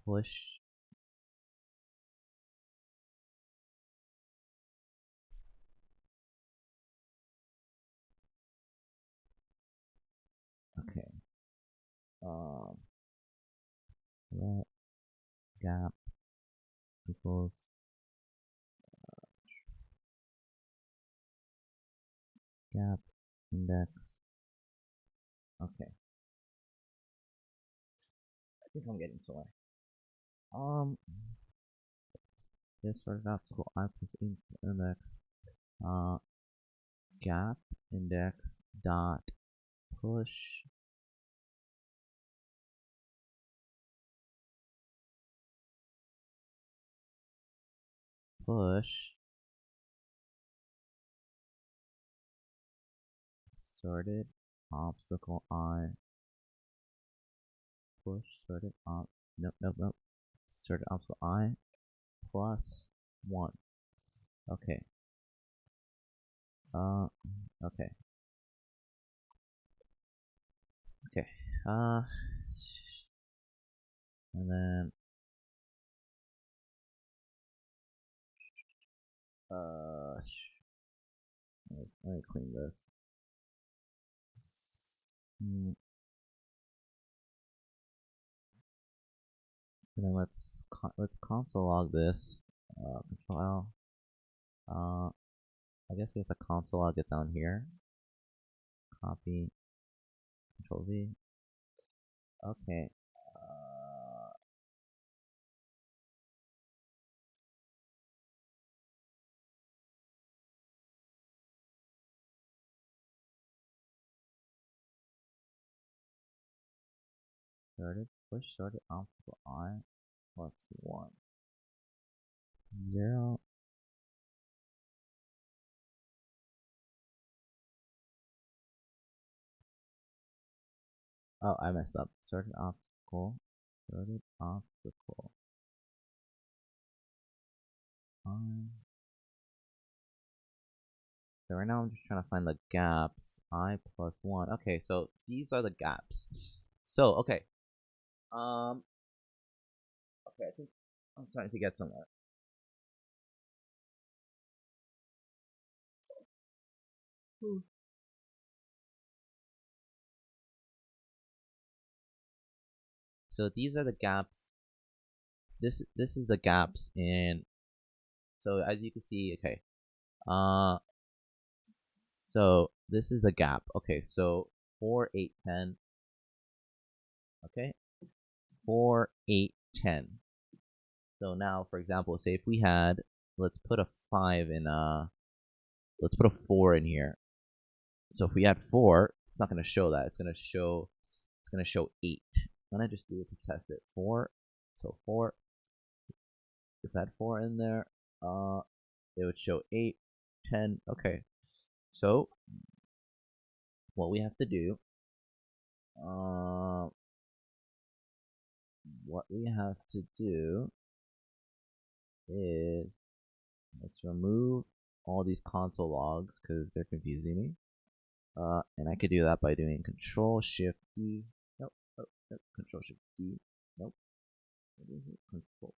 A: push. Okay. Let gap equals gap index. Okay. I think I'm getting somewhere. This sorted obstacle I plus index gap index dot push push sorted obstacle I push sorted nope sorted obstacle I plus 1. Okay. Okay. Okay. And then let me clean this. And then let's console log this. Control L. I guess we have to console log it down here. Copy. Control V. Okay. Push sorted obstacle I plus 1. 0. Oh, I messed up. Sorted obstacle. Sorted obstacle. So right now I'm just trying to find the gaps. I plus 1. Okay, so these are the gaps. So, okay. Okay, I think I'm starting to get somewhere. So these are the gaps. This is the gaps in. So as you can see, okay. So this is the gap. Okay, so 4, 8, 10. Okay, 4, 8, 10. So now, for example, say if we had, let's put a 5 in let's put a 4 in here. So if we had 4, it's not going to show that. It's going to show 8. Then I just do it to test it. 4. So 4. If I had 4 in there, it would show 8, 10. Okay. So what we have to do, what we have to do is let's remove all these console logs because they're confusing me. And I could do that by doing Control Shift D. Nope, nope, nope. Control Shift D. Nope. What is it? Control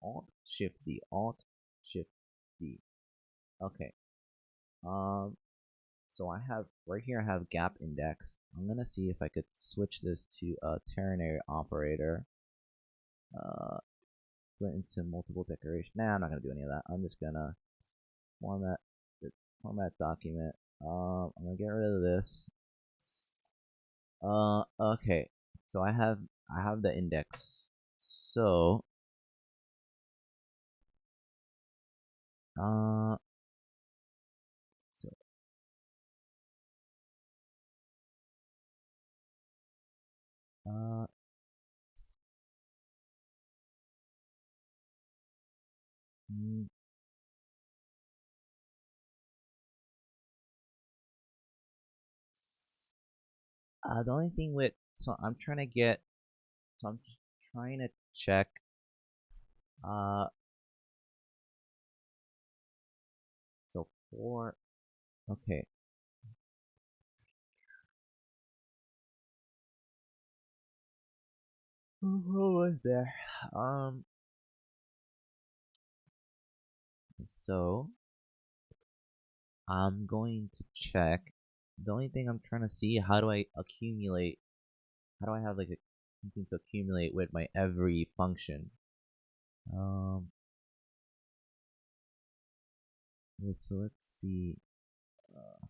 A: Alt Shift D. Alt Shift D. Okay. So I have right here. I have gap index. I'm gonna see if I could switch this to a ternary operator. Split into multiple decoration. Nah, I'm not gonna do any of that. I'm just gonna format the format document. I'm gonna get rid of this. Okay. So I have the index. So uh so uh mm, the only thing with I'm trying to get I'm trying to check uh so for okay. What was there? So I'm going to check. The only thing I'm trying to see, how do I accumulate? How do I have like something to accumulate with my every function? Um, wait, so let's see. Uh,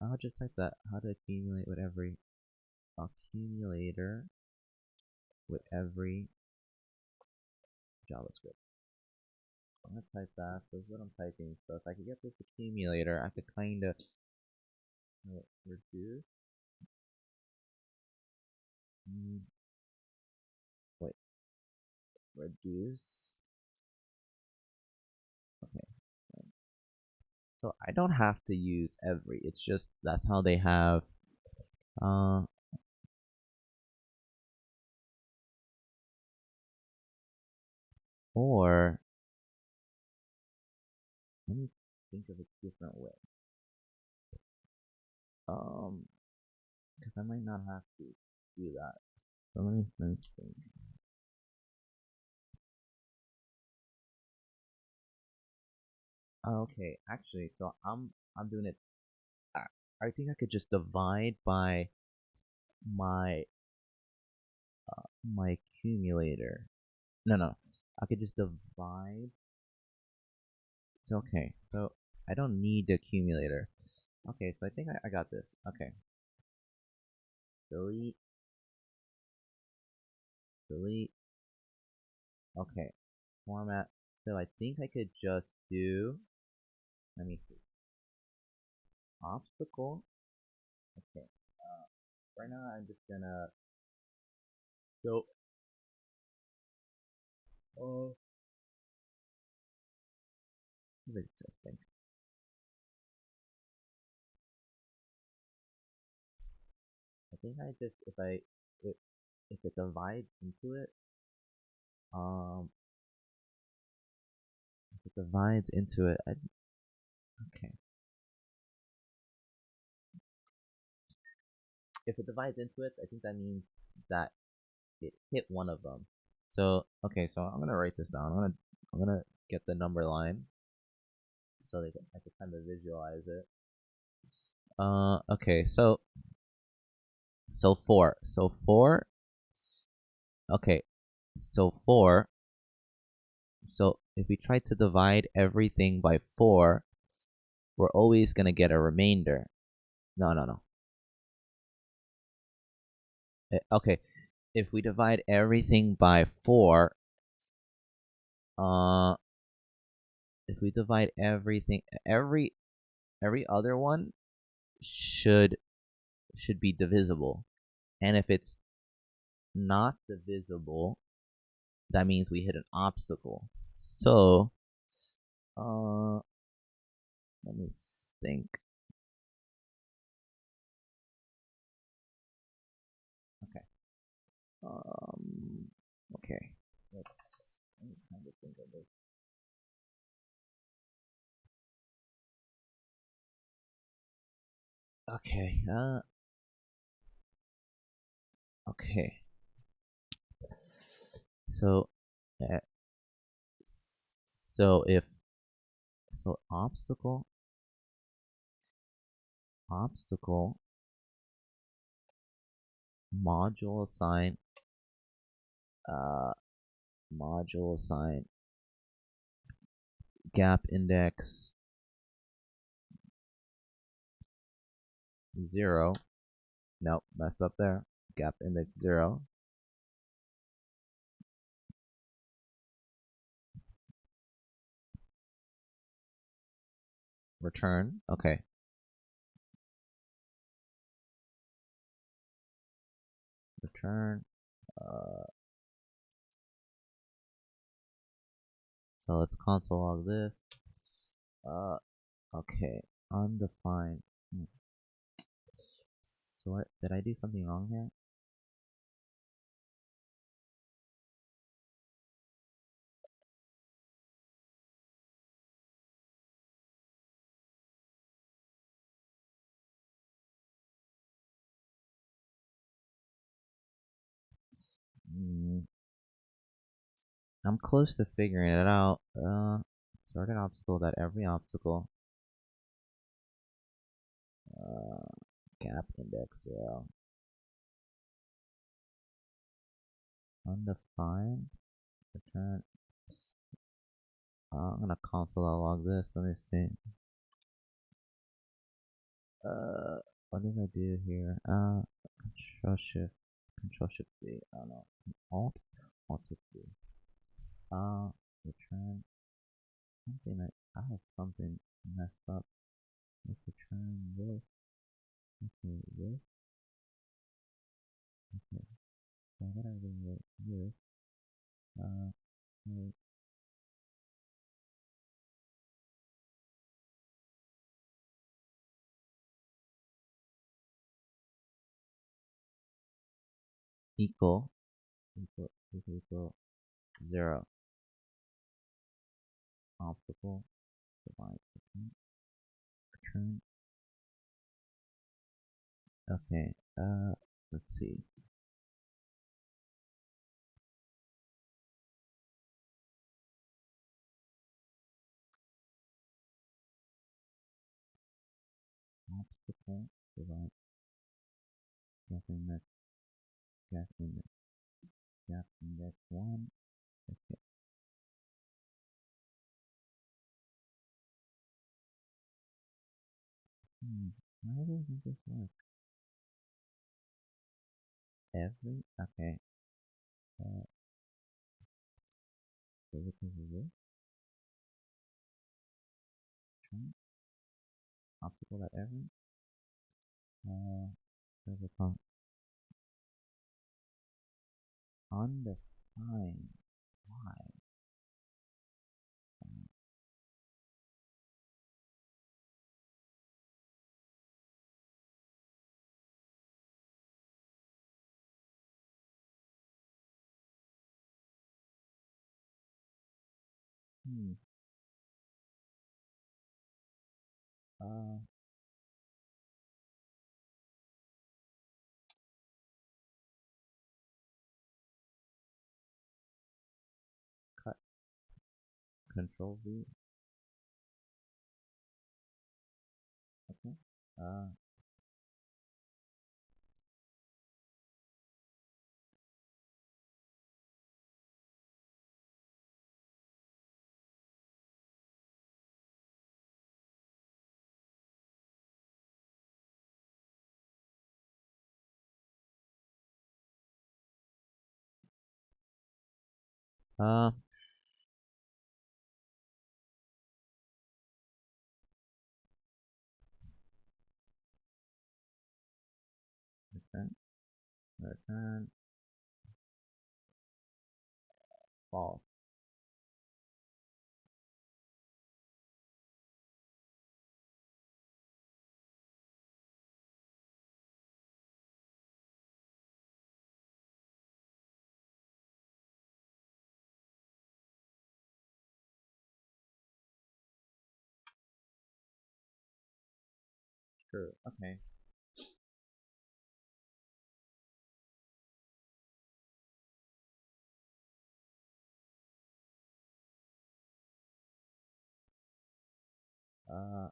A: I'll just type that. How to accumulate with every accumulator with every JavaScript. I'm gonna type that. That's what I'm typing. So if I could get this accumulator, I could kind of reduce. Mm, wait, reduce. Okay. So I don't have to use every. It's just that's how they have. Uh, or let me think of a different way. Because I might not have to do that. So let me think. Okay, actually, so I'm doing it. I, I think I could just divide by my my accumulator. No, no, I could just divide. It's okay. So I don't need the accumulator. Okay, so I think I got this. Okay, delete, delete. Okay, format. So I think I could just do. Let me see. Obstacle. Okay. Right now I'm just gonna so oh what is this thing? I think I just if if it divides into it, um if it divides into it, okay. If it divides into it, I think that means that it hit one of them. So okay, so I'm gonna write this down. I'm gonna get the number line so they can I can kind of visualize it. Okay, so four. Okay, so four. So if we try to divide everything by 4, we're always going to get a remainder. No, no, no. Okay, if we divide everything by 4, uh, if we divide everything, every other one should be divisible. And if it's not divisible, that means we hit an obstacle. So, let me think. Okay. Let me kind of think of this. Okay. Okay. So, uh, so if so, obstacle module assign uh module assign gap index 0. Nope, messed up there. Gap index 0. Return. Okay. Return. So let's console log this. Okay. Undefined. Sort. Did I do something wrong here? I'm close to figuring it out. Sort an obstacle that every obstacle. Gap index 0. Undefined. Return. I'm gonna console log this. Let me see. What did I do here? Control Shift D. I don't know. Alt Shift D. Return. I have something messed up. Let's return this. Okay, this. Okay. So what I do with this? Okay. Equal 0. Obstacle. Divide. Return. Okay. Let's see. Obstacle. Divide. Gap index. Gap index. Gap index 1. Okay. Why doesn't this work? Okay. So because of this. Return. Obstacle at every. There's a undefined. Why? Hmm. Uh. Cut. Control V. Okay. Uh. Uh. Return. Return. False. True. Okay. Uh,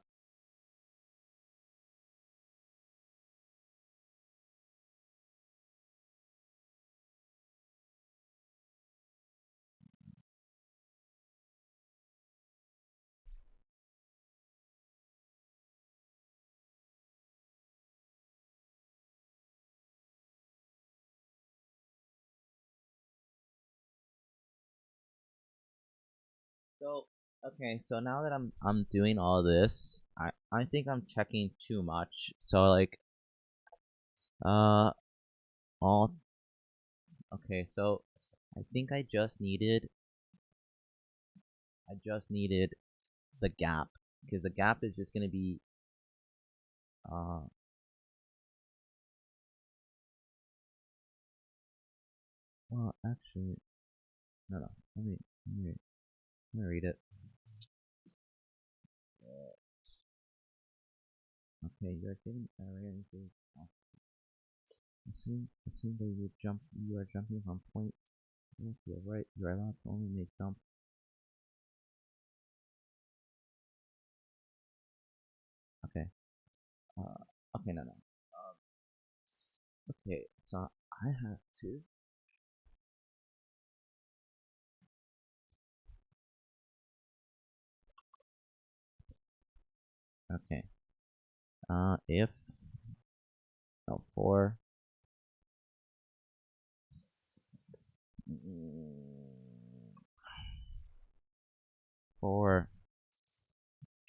A: so okay, so now that I'm doing all this, I think I'm checking too much. So like uh all okay, so I think I just needed the gap because the gap is just gonna be uh well actually no let me read it. Okay, you are given ranges. Assume that you are jumping from point to the right. You are allowed to only make jump. Okay. Okay, no. Okay, so I have to. Okay. If no for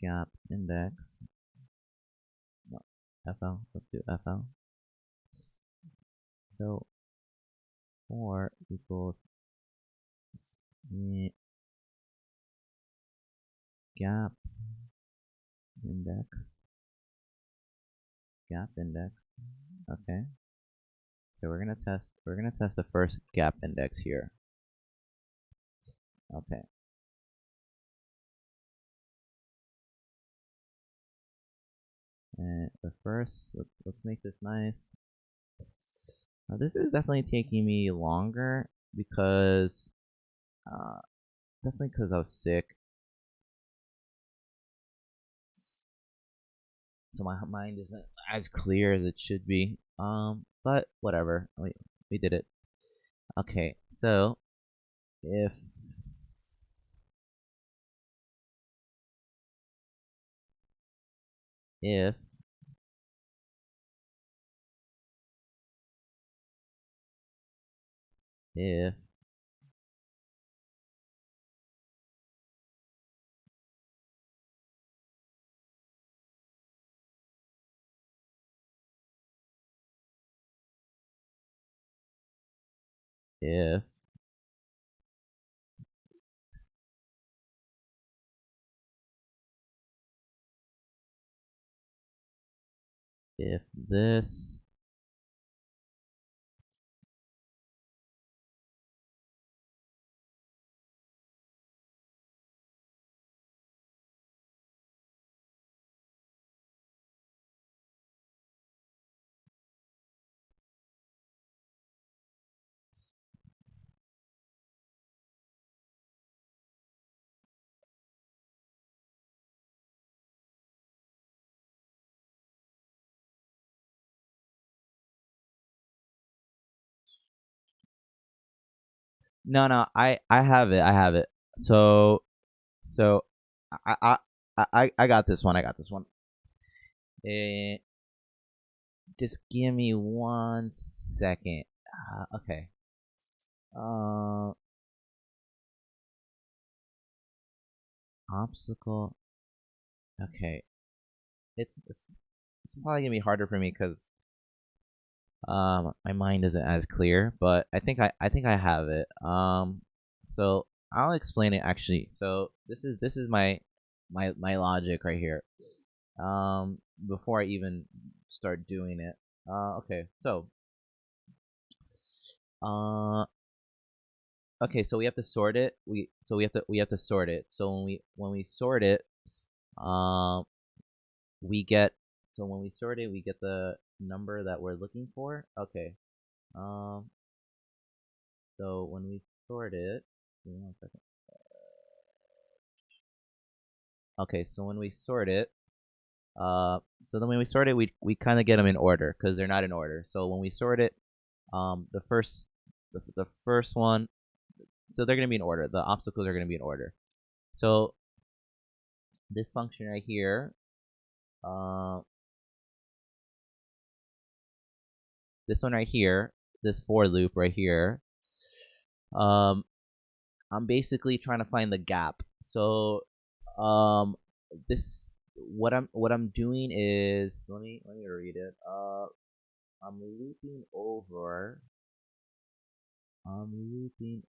A: gap index. No, FL. Let's do FL. So for equals gap index. Gap index. Okay. So we're gonna test the first gap index here. Okay. And the first, let's make this nice. Now this is definitely taking me longer because, uh, definitely because I was sick. So my mind isn't as clear as it should be. But whatever. We did it. Okay, so if if if if if this no, I have it. So I I I got this one. I got this one. Eh, just give me 1 second. Okay. Uh, obstacle. Okay. It's probably gonna be harder for me because my mind isn't as clear, but I think I have it. So I'll explain it actually. So this is my logic right here. Before I even start doing it. Okay. Uh, okay. So we have to sort it. We have to sort it. So when we sort it, um, we get So when we sort it, we get the number that we're looking for. Okay. So when we sort it, give me 1 second. Okay, so when we sort it, so then when we sort it, we kind of get them in order because they're not in order. So when we sort it, the first one, so they're gonna be in order. The obstacles are gonna be in order. So this function right here, this one right here, this for loop right here, I'm basically trying to find the gap. So this what I'm doing is let me read it. I'm looping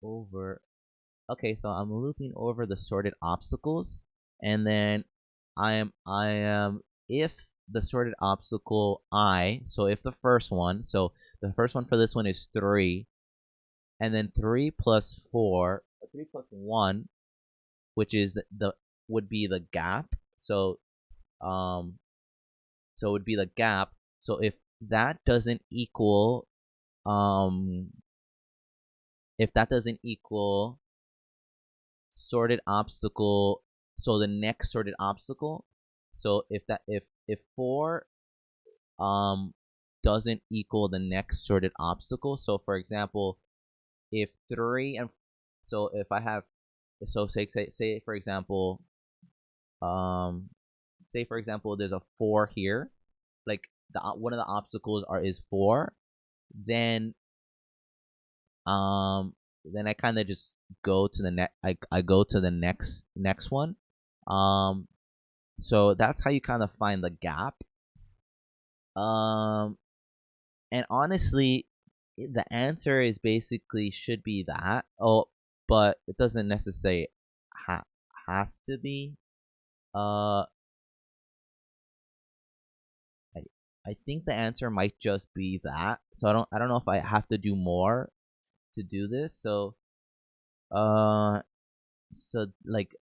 A: over. Okay, so I'm looping over the sorted obstacles, and then I am if the sorted obstacle so if the first one, so the first one for this one is 3, and then 3 plus 4, 3 plus 1, which is the would be the gap. So so it would be the gap. So if that doesn't equal if that doesn't equal sorted obstacle, so the next sorted obstacle, so if 4 doesn't equal the next sorted obstacle, so for example, if 3 and so if I have, so say for example, there's a 4 here, like the one of the obstacles is 4, then I kind of just go to the next. I go to the next one. So that's how you kind of find the gap. And honestly, the answer is basically should be that. Oh, but it doesn't necessarily have to be. Uh, I I think the answer might just be that. So I don't know if I have to do more to do this. So so like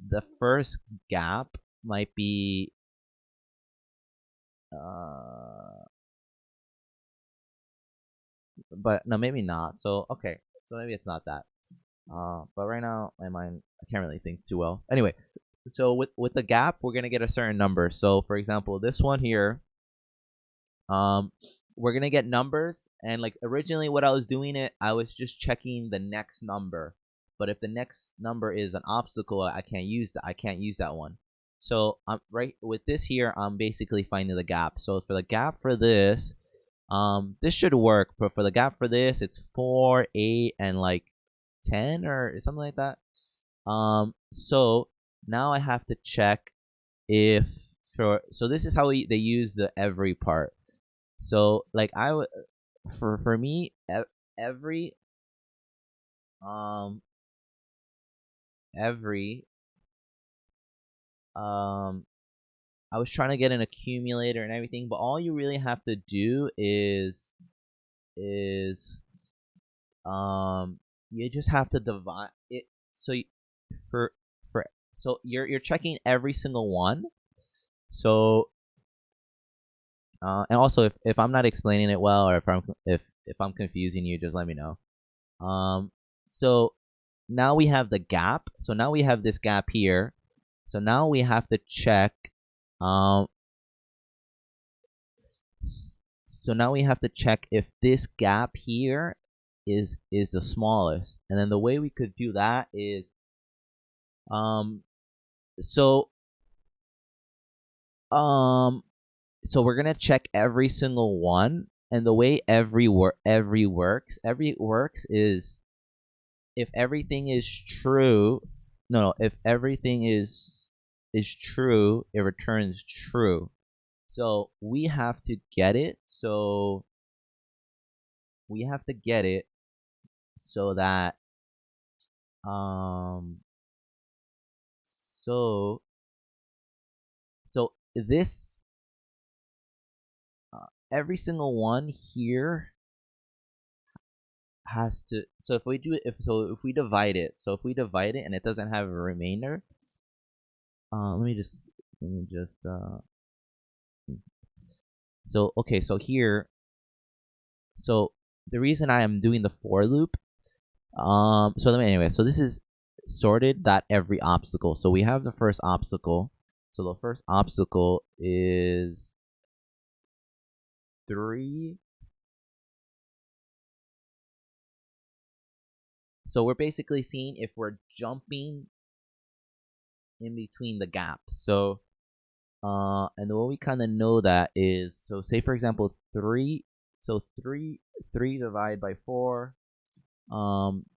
A: the first gap might be uh but no, maybe not. So okay, so maybe it's not that. But right now my mind, I can't really think too well. Anyway, so with the gap we're gonna get a certain number. So for example, this one here, um we're gonna get numbers, and like originally what I was doing it, I was just checking the next number. But if the next number is an obstacle, I can't use that. I can't use that one. So I'm right with this here. I'm basically finding the gap. So for the gap for this, this should work. But for the gap for this, it's 4, 8, and like 10 or something like that. So now I have to check if so this is how they use the every part. So like I would, for me, every um every I was trying to get an accumulator and everything, but all you really have to do is you just have to divide it. So for for so you're checking every single one. So and also if I'm not explaining it well, or if I'm confusing you, just let me know. So now we have the gap. So now we have this gap here. So now we have to check. Um, so now we have to check if this gap here is the smallest. And then the way we could do that is, um, so um, so we're gonna check every single one. And the way every works is if everything is true. No, if everything is true, it returns true. So we have to get it. So we have to get it so that um so so this every single one here has to, so if we do it, if we divide it, so if we divide it and it doesn't have a remainder, let me just So okay, so here, so the reason I am doing the for loop, so let me anyway. So this is sorted that every obstacle. So we have the first obstacle. So the first obstacle is 3. So we're basically seeing if we're jumping in between the gaps. So and the way we kind of know that is, so say for example 3. So 3 divided by 4.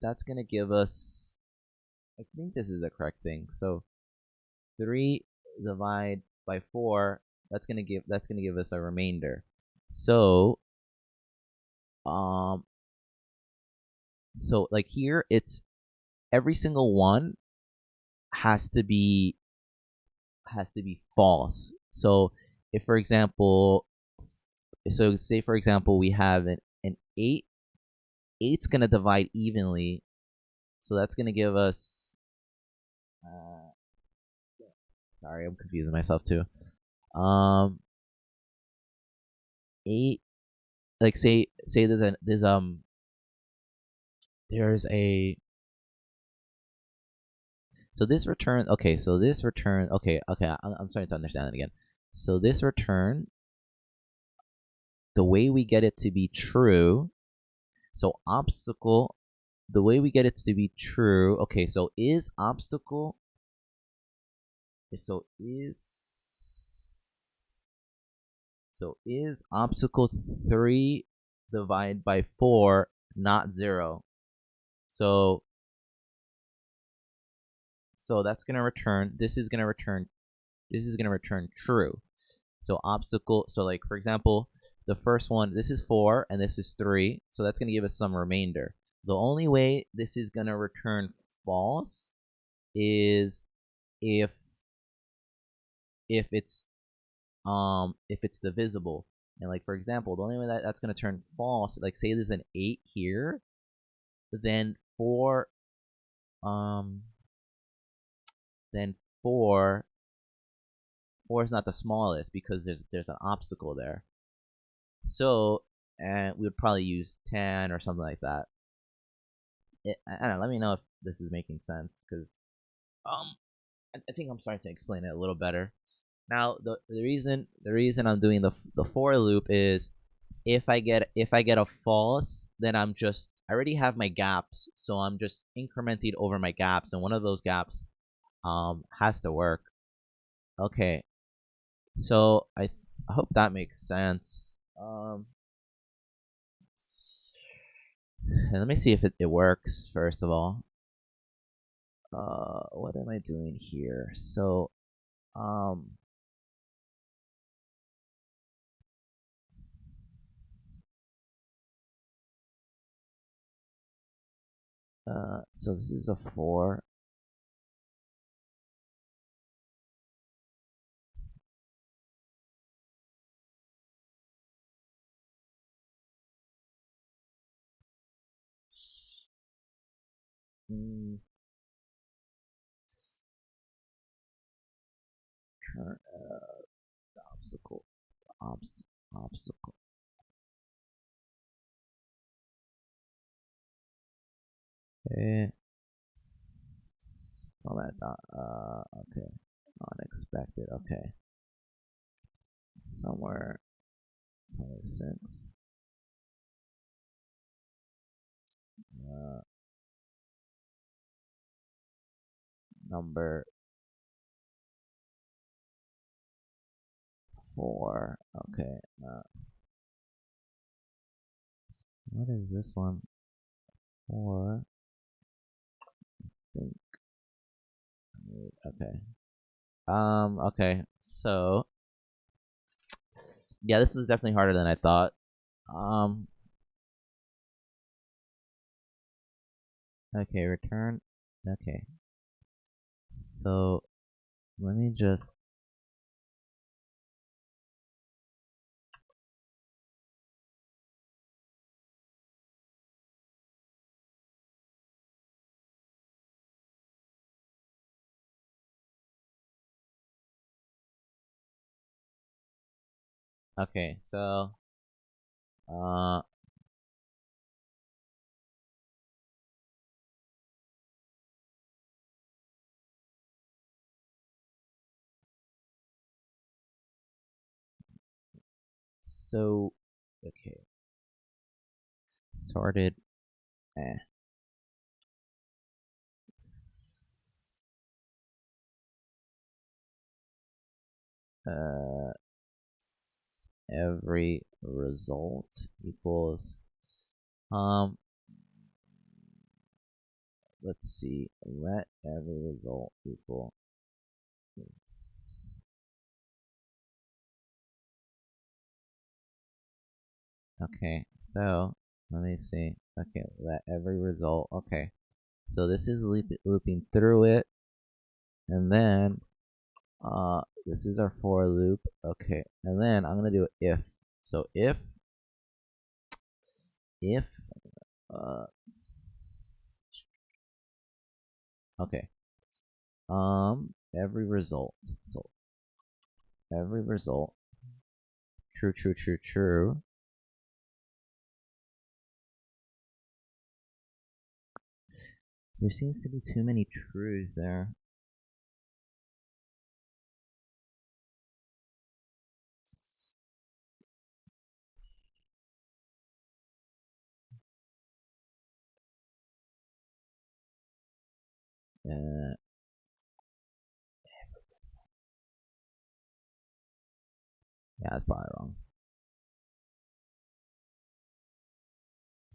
A: That's gonna give us. I think this is the correct thing. So 3 divided by 4. That's gonna give us a remainder. So um, so like here, it's every single one has to be false. So if for example, so say for example we have an 8. 8's gonna divide evenly, so that's gonna give us. Uh, sorry, I'm confusing myself too. Um, 8, like say there's a. So this return, okay, so this return, okay, I'm starting to understand it again. So this return, the way we get it to be true, so obstacle, the way we get it to be true, okay, so is obstacle, so is obstacle 3 divided by 4 not 0? So that's gonna return, this is gonna return true. So obstacle, so like for example, the first one, this is 4 and this is 3, so that's gonna give us some remainder. The only way this is gonna return false is if it's divisible. And like for example, the only way that's gonna turn false, like say there's an 8 here, then 4 um then 4 is not the smallest because there's an obstacle there. So, and we would probably use 10 or something like that. I don't know. Let me know if this is making sense, because um, I think I'm starting to explain it a little better. Now, the reason I'm doing the for loop is if I get a false, then I already have my gaps, so I'm just incrementing over my gaps, and one of those gaps has to work. Okay, so I hope that makes sense. And let me see if it works first of all. What am I doing here? So um so this is a 4. Mm, current obstacle obstacle. Okay. Format okay. Unexpected. Okay. Somewhere 26. Uh, number 4. Okay. What is this one? 4. Think. Okay. Okay. So yeah, this was definitely harder than I thought. Um. Okay. Return. Okay. So let me just. Okay, so uh so okay, sorted. Eh. Uh, every result equals let's see, let every result equal okay, so let me see. Okay, let every result. Okay, so this is looping through it, and then this is our for loop. Okay, and then I'm gonna do if. So if uh okay, every result. So every result, true, true, true, true. There seems to be too many trues there. Uh, yeah, that's probably wrong.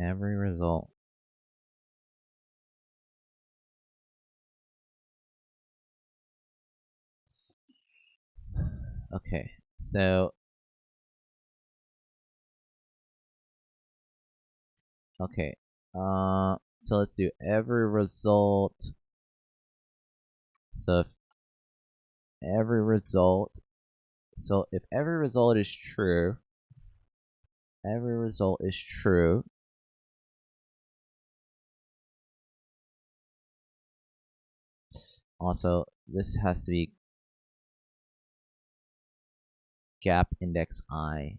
A: Every result. Okay, so okay, so let's do every result. So if every result, so if every result is true, every result is true. Also, this has to be gap index I.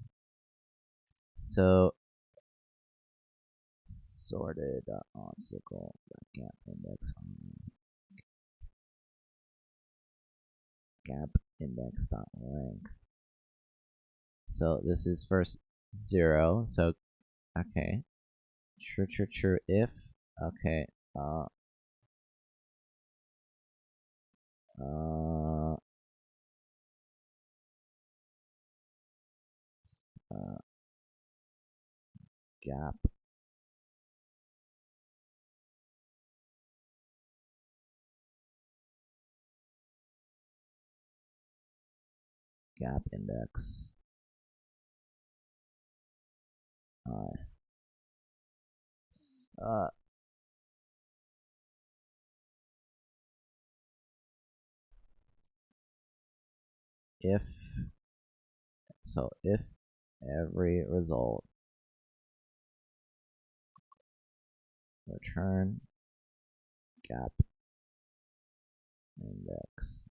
A: So sorted obstacle gap index I. Gap index dot length. So this is first 0. So okay, true, true, true. If okay, uh, uh, gap gap index I. Uh, if so, if every result return gap index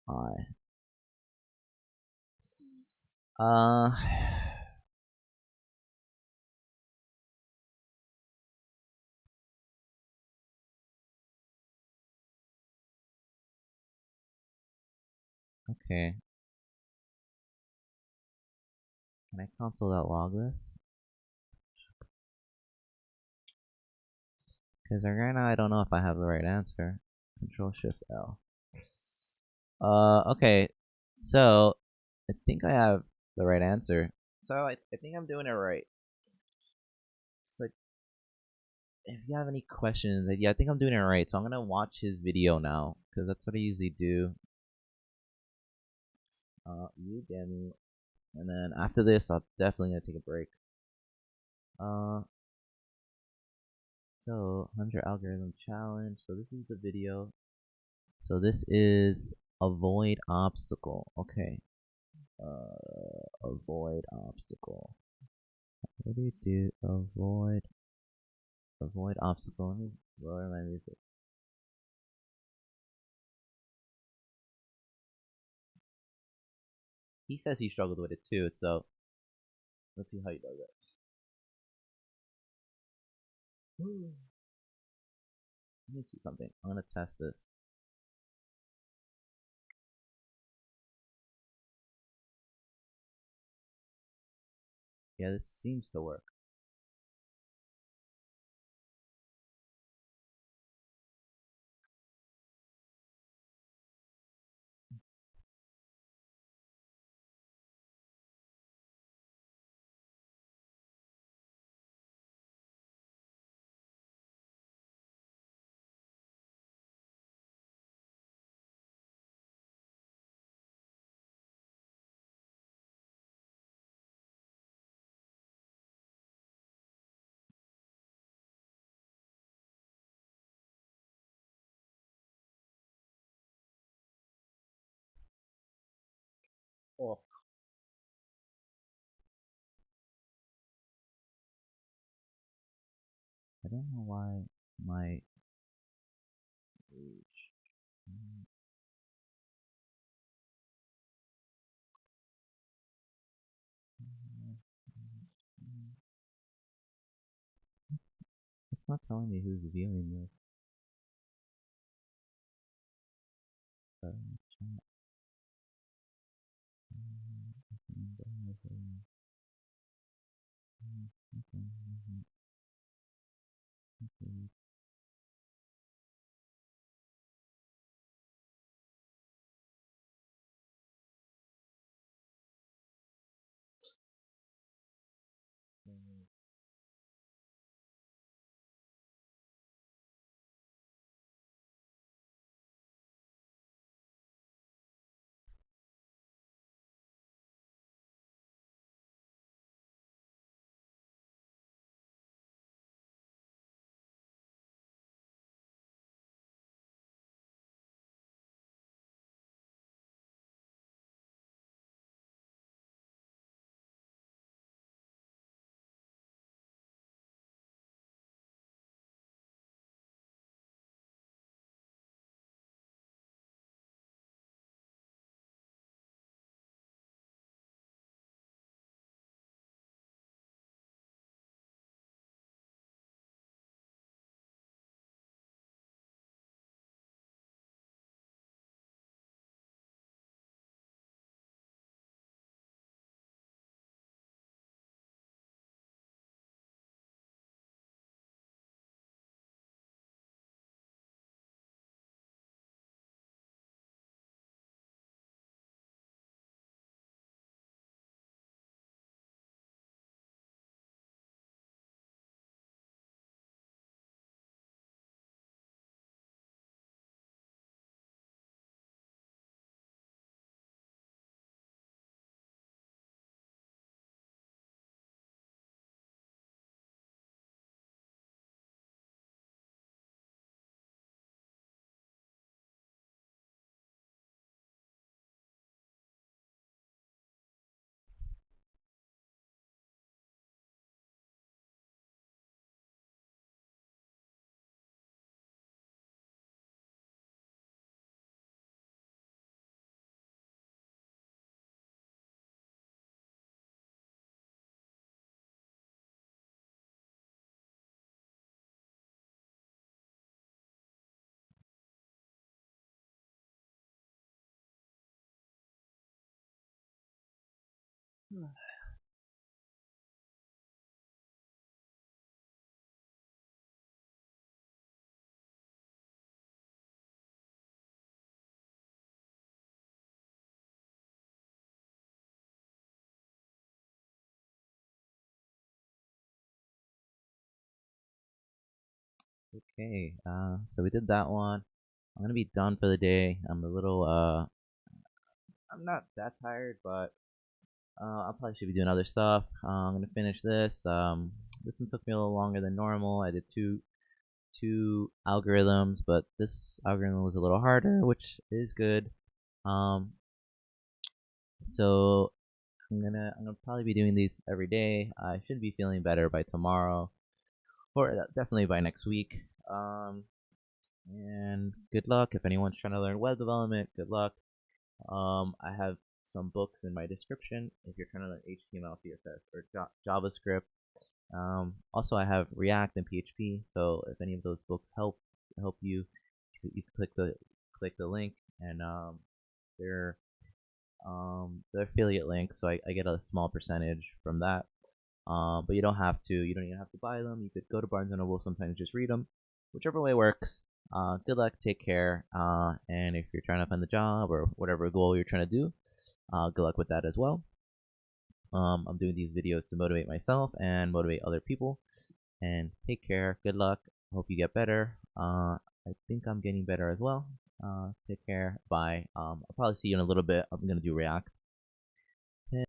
A: I. Uh, okay. Can I console.log this? Because right now I don't know if I have the right answer. Control Shift L. Okay. So I think I have the right answer. So I think I'm doing it right. So if you have any questions, yeah, I think I'm doing it right. So I'm gonna watch his video now because that's what I usually do. Udemy, and then after this, I'm definitely gonna take a break. Uh, so 100 algorithm challenge. So this is the video. So this is avoid obstacle. Okay. Avoid obstacle. What do you do? Avoid obstacle. Let me lower my music. he says he struggled with it too. So let's see how he does it. Let me see something. I'm gonna test this. Yeah, this seems to work. Oh, I don't know why my it's not telling me who's viewing this. Okay, so we did that one. I'm gonna be done for the day. I'm not that tired, but I probably should be doing other stuff. I'm gonna finish this. This one took me a little longer than normal. I did two algorithms, but this algorithm was a little harder, which is good. Um, so I'm gonna probably be doing these every day. I should be feeling better by tomorrow, or definitely by next week. And good luck if anyone's trying to learn web development. Good luck. I have some books in my description if you're trying to learn HTML, CSS, or JavaScript. Also, I have React and PHP, so if any of those books help you, you can click the link, and they're the affiliate link, so I get a small percentage from that. But you don't have to. You don't even have to buy them. You could go to Barnes and Noble sometimes, just read them, whichever way works. Good luck, take care, and if you're trying to find the job or whatever goal you're trying to do, good luck with that as well. I'm doing these videos to motivate myself and motivate other people. And take care. Good luck. Hope you get better. I think I'm getting better as well. Take care. Bye. I'll probably see you in a little bit. I'm gonna do React.